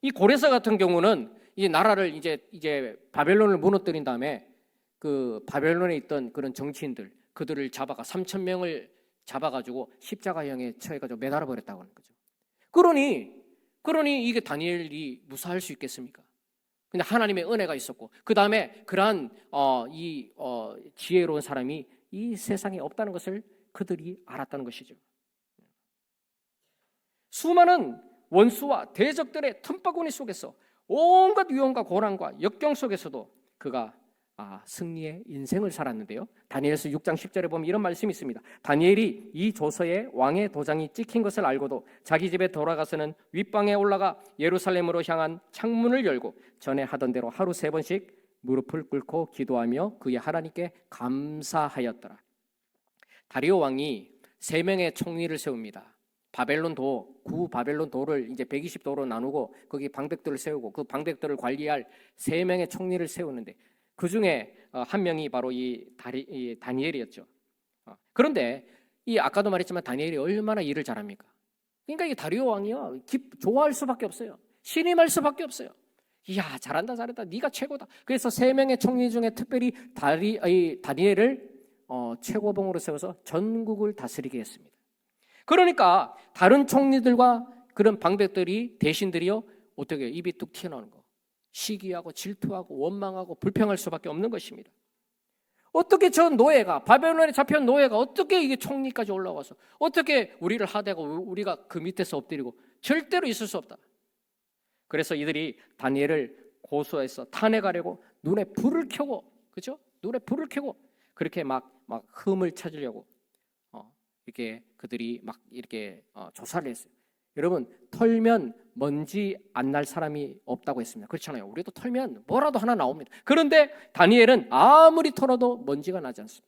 이 고레스 같은 경우는 이 나라를 이제 바벨론을 무너뜨린 다음에 그 바벨론에 있던 그런 정치인들, 그들을 잡아가 3,000명을 잡아가지고 십자가형에 처해가지고 매달아 버렸다고 하는 거죠. 그러니 이게 다니엘이 무사할 수 있겠습니까? 근데 하나님의 은혜가 있었고, 그 다음에 그러한 지혜로운 사람이 이 세상에 없다는 것을 그들이 알았다는 것이죠. 수많은 원수와 대적들의 틈바구니 속에서, 온갖 위험과 고난과 역경 속에서도 그가 승리의 인생을 살았는데요. 다니엘서 6장 10절에 보면 이런 말씀이 있습니다. 다니엘이 이 조서에 왕의 도장이 찍힌 것을 알고도 자기 집에 돌아가서는 윗방에 올라가 예루살렘으로 향한 창문을 열고 전에 하던 대로 하루 3번씩 무릎을 꿇고 기도하며 그의 하나님께 감사하였더라. 다리오 왕이 3명의 총리를 세웁니다. 구 바벨론 도를 이제 120도로 나누고 거기 방백들을 세우고 그 방백들을 관리할 3명의 총리를 세우는데 그 중에 한 명이 바로 이 다니엘이었죠. 그런데 이 아까도 말했지만 다니엘이 얼마나 일을 잘합니까? 그러니까 이 다리오 왕이요 좋아할 수밖에 없어요. 신임할 수밖에 없어요. 이야 잘한다 네가 최고다. 그래서 3명의 총리 중에 특별히 다니엘을 최고봉으로 세워서 전국을 다스리게 했습니다. 그러니까 다른 총리들과 그런 방백들이 대신들이요 어떻게 입이 뚝 튀어나오는 거, 시기하고 질투하고 원망하고 불평할 수밖에 없는 것입니다. 어떻게 저 노예가 바벨론에 잡혀온 노예가 어떻게 이게 총리까지 올라와서 어떻게 우리를 하대고 우리가 그 밑에서 엎드리고 절대로 있을 수 없다. 그래서 이들이 다니엘을 고소해서 탄핵하려고 눈에 불을 켜고 그렇죠? 눈에 불을 켜고 그렇게 막 흠을 찾으려고 이렇게 그들이 막 이렇게 조사를 했어요. 여러분 털면 먼지 안 날 사람이 없다고 했습니다. 그렇잖아요. 우리도 털면 뭐라도 하나 나옵니다. 그런데 다니엘은 아무리 털어도 먼지가 나지 않습니다.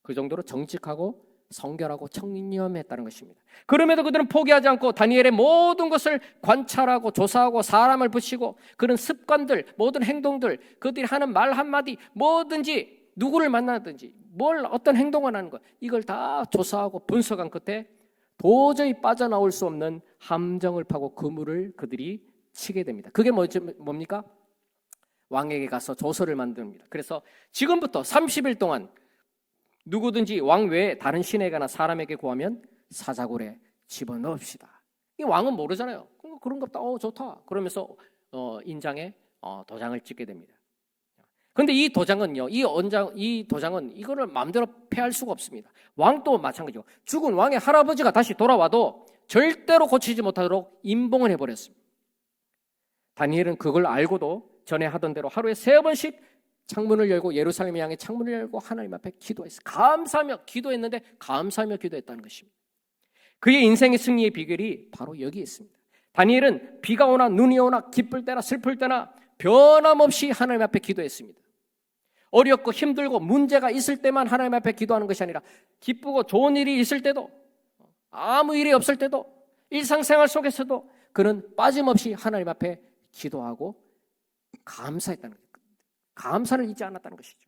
그 정도로 정직하고 성결하고 청렴했다는 것입니다. 그럼에도 그들은 포기하지 않고 다니엘의 모든 것을 관찰하고 조사하고 사람을 붙이고 그런 습관들, 모든 행동들, 그들이 하는 말 한마디 뭐든지 누구를 만나든지 어떤 행동을 하는 것 이걸 다 조사하고 분석한 끝에 도저히 빠져나올 수 없는 함정을 파고 그물을 그들이 치게 됩니다. 그게 뭡니까? 왕에게 가서 조서를 만듭니다. 그래서 지금부터 30일 동안 누구든지 왕 외에 다른 신에게나 사람에게 구하면 사자굴에 집어넣읍시다. 이 왕은 모르잖아요. 그런 거 없다. 좋다. 그러면서 인장에 도장을 찍게 됩니다. 그런데 이 도장은요, 이 도장은 이거를 마음대로 폐할 수가 없습니다. 왕도 마찬가지고 죽은 왕의 할아버지가 다시 돌아와도 절대로 고치지 못하도록 임봉을 해버렸습니다. 다니엘은 그걸 알고도 전에 하던 대로 하루에 3번씩 창문을 열고 예루살렘을 향해 창문을 열고 하나님 앞에 기도했어요. 감사하며 기도했는데 감사하며 기도했다는 것입니다. 그의 인생의 승리의 비결이 바로 여기에 있습니다. 다니엘은 비가 오나 눈이 오나 기쁠 때나 슬플 때나 변함없이 하나님 앞에 기도했습니다. 어렵고 힘들고 문제가 있을 때만 하나님 앞에 기도하는 것이 아니라 기쁘고 좋은 일이 있을 때도 아무 일이 없을 때도 일상생활 속에서도 그는 빠짐없이 하나님 앞에 기도하고 감사했다는 거예요. 감사를 잊지 않았다는 것이죠.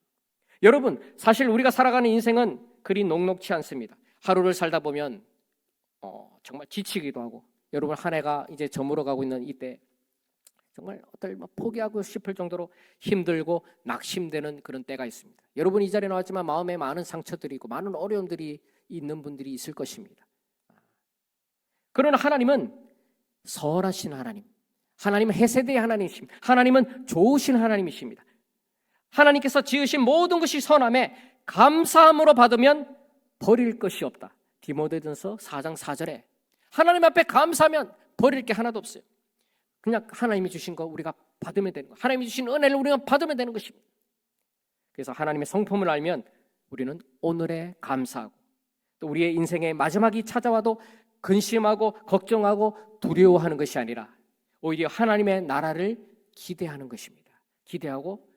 여러분 사실 우리가 살아가는 인생은 그리 녹록치 않습니다. 하루를 살다 보면 정말 지치기도 하고 여러분 한 해가 이제 저물어가고 있는 이때 정말 포기하고 싶을 정도로 힘들고 낙심되는 그런 때가 있습니다. 여러분 이 자리에 나왔지만 마음에 많은 상처들이 있고 많은 어려움들이 있는 분들이 있을 것입니다. 그러나 하나님은 선하신 하나님, 하나님은 헤세드의 하나님이십니다. 하나님은 좋으신 하나님이십니다. 하나님께서 지으신 모든 것이 선함에 감사함으로 받으면 버릴 것이 없다. 디모데전서 4장 4절에 하나님 앞에 감사하면 버릴 게 하나도 없어요. 그냥 하나님이 주신 거 우리가 받으면 되는 거, 하나님이 주신 은혜를 우리가 받으면 되는 것입니다. 그래서 하나님의 성품을 알면 우리는 오늘에 감사하고 또 우리의 인생의 마지막이 찾아와도 근심하고 걱정하고 두려워하는 것이 아니라 오히려 하나님의 나라를 기대하는 것입니다. 기대하고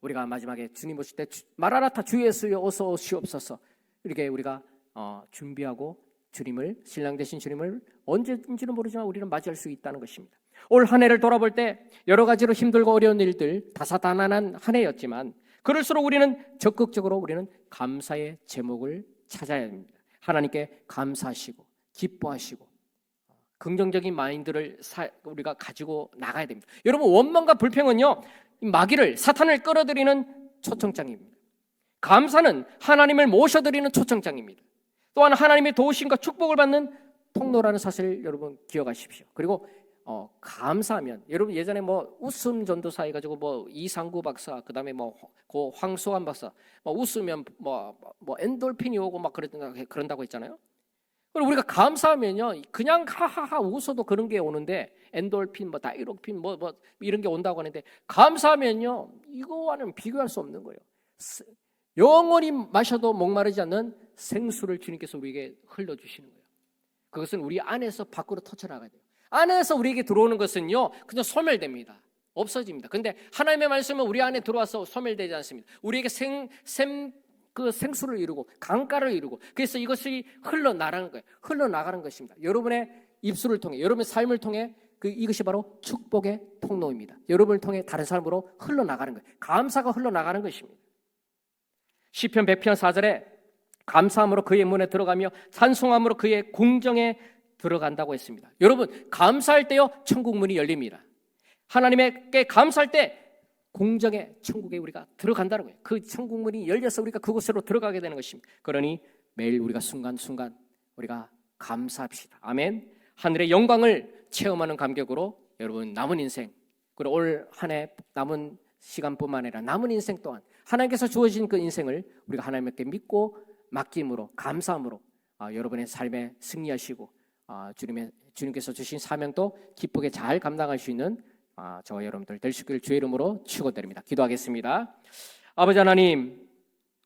우리가 마지막에 주님 오실 때 마라나타 주 예수여 어서 오시옵소서 이렇게 우리가 준비하고 주님을 신랑 되신 주님을 언제인지는 모르지만 우리는 맞이할 수 있다는 것입니다. 올 한 해를 돌아볼 때 여러 가지로 힘들고 어려운 일들 다사다난한 한 해였지만 그럴수록 우리는 적극적으로 우리는 감사의 제목을 찾아야 합니다. 하나님께 감사하시고 기뻐하시고 긍정적인 마인드를 우리가 가지고 나가야 됩니다. 여러분 원망과 불평은요 마귀를 사탄을 끌어들이는 초청장입니다. 감사는 하나님을 모셔드리는 초청장입니다. 또한 하나님의 도우심과 축복을 받는 통로라는 사실을 여러분 기억하십시오. 그리고 감사하면 여러분 예전에 웃음 전도사 해가지고 이상구 박사 그다음에 고 황소환 박사 웃으면 엔돌핀이 오고 막 그런다고 했잖아요. 그리고 우리가 감사하면요 그냥 하하하 웃어도 그런 게 오는데 엔돌핀 다이로핀 이런 게 온다고 하는데 감사하면요 이거와는 비교할 수 없는 거예요. 영원히 마셔도 목마르지 않는 생수를 주님께서 우리에게 흘려주시는 거예요. 그것은 우리 안에서 밖으로 터쳐나가야 돼요. 안에서 우리에게 들어오는 것은요 그냥 소멸됩니다. 없어집니다. 근데 하나님의 말씀은 우리 안에 들어와서 소멸되지 않습니다. 우리에게 그 생수를 이루고 강가를 이루고, 그래서 이것이 흘러나가는 거예요. 흘러나가는 것입니다. 여러분의 입술을 통해, 여러분의 삶을 통해 이것이 바로 축복의 통로입니다. 여러분을 통해 다른 사람으로 흘러나가는 거예요. 감사가 흘러나가는 것입니다. 시편 100편 4절에 감사함으로 그의 문에 들어가며 찬송함으로 그의 궁정에 들어간다고 했습니다. 여러분, 감사할 때요 천국 문이 열립니다. 하나님께 감사할 때 공정의 천국에 우리가 들어간다는 거예요. 그 천국 문이 열려서 우리가 그곳으로 들어가게 되는 것입니다. 그러니 매일 우리가 순간순간 우리가 감사합시다. 아멘. 하늘의 영광을 체험하는 감격으로 여러분 남은 인생, 그리고 올 한 해 남은 시간뿐만 아니라 남은 인생 동안 하나님께서 주어진 그 인생을 우리가 하나님께 믿고 맡김으로, 감사함으로 여러분의 삶에 승리하시고 주님께서 주신 사명도 기쁘게 잘 감당할 수 있는 저와 여러분들 될 수 있기를 주의 이름으로 축원드립니다. 기도하겠습니다. 아버지 하나님,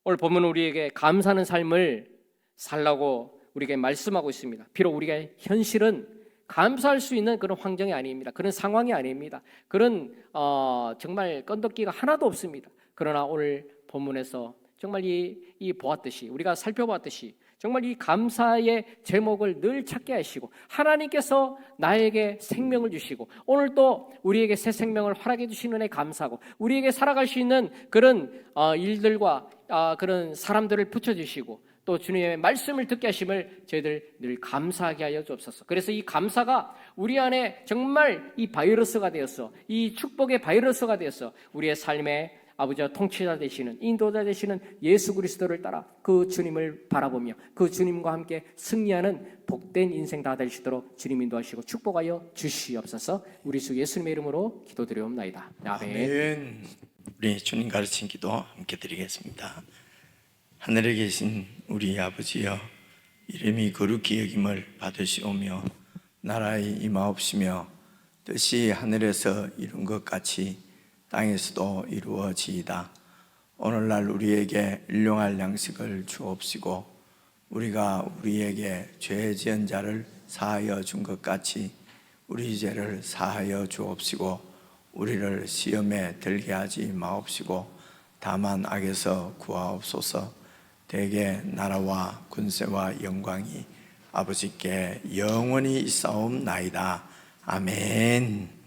오늘 본문 우리에게 감사하는 삶을 살라고 우리에게 말씀하고 있습니다. 비록 우리가 현실은 감사할 수 있는 그런 환경이 아닙니다. 그런 상황이 아닙니다. 그런 정말 건덕기가 하나도 없습니다. 그러나 오늘 본문에서 정말 이 보았듯이, 우리가 살펴보았듯이 정말 이 감사의 제목을 늘 찾게 하시고, 하나님께서 나에게 생명을 주시고 오늘 또 우리에게 새 생명을 허락해 주시는 은혜 감사하고, 우리에게 살아갈 수 있는 그런 일들과 그런 사람들을 붙여주시고 또 주님의 말씀을 듣게 하심을 저희들 늘 감사하게 하여 주옵소서. 그래서 이 감사가 우리 안에 정말 이 바이러스가 되어서, 이 축복의 바이러스가 되어서 우리의 삶에 아버지와 통치자 되시는, 인도자 되시는 예수 그리스도를 따라 그 주님을 바라보며 그 주님과 함께 승리하는 복된 인생 다 되시도록 주님 인도하시고 축복하여 주시옵소서. 우리 주 예수님의 이름으로 기도드리옵나이다. 아멘.
우리 주님 가르친 기도 함께 드리겠습니다. 하늘에 계신 우리 아버지여, 이름이 거룩히 여김을 받으시오며 나라의 임하옵시며 뜻이 하늘에서 이룬 것 같이 땅에서도 이루어지이다. 오늘날 우리에게 일용할 양식을 주옵시고 우리가 우리에게 죄 지은 자를 사하여 준 것 같이 우리 죄를 사하여 주옵시고 우리를 시험에 들게 하지 마옵시고 다만 악에서 구하옵소서. 대개 나라와 군세와 영광이 아버지께 영원히 있사옵나이다. 아멘.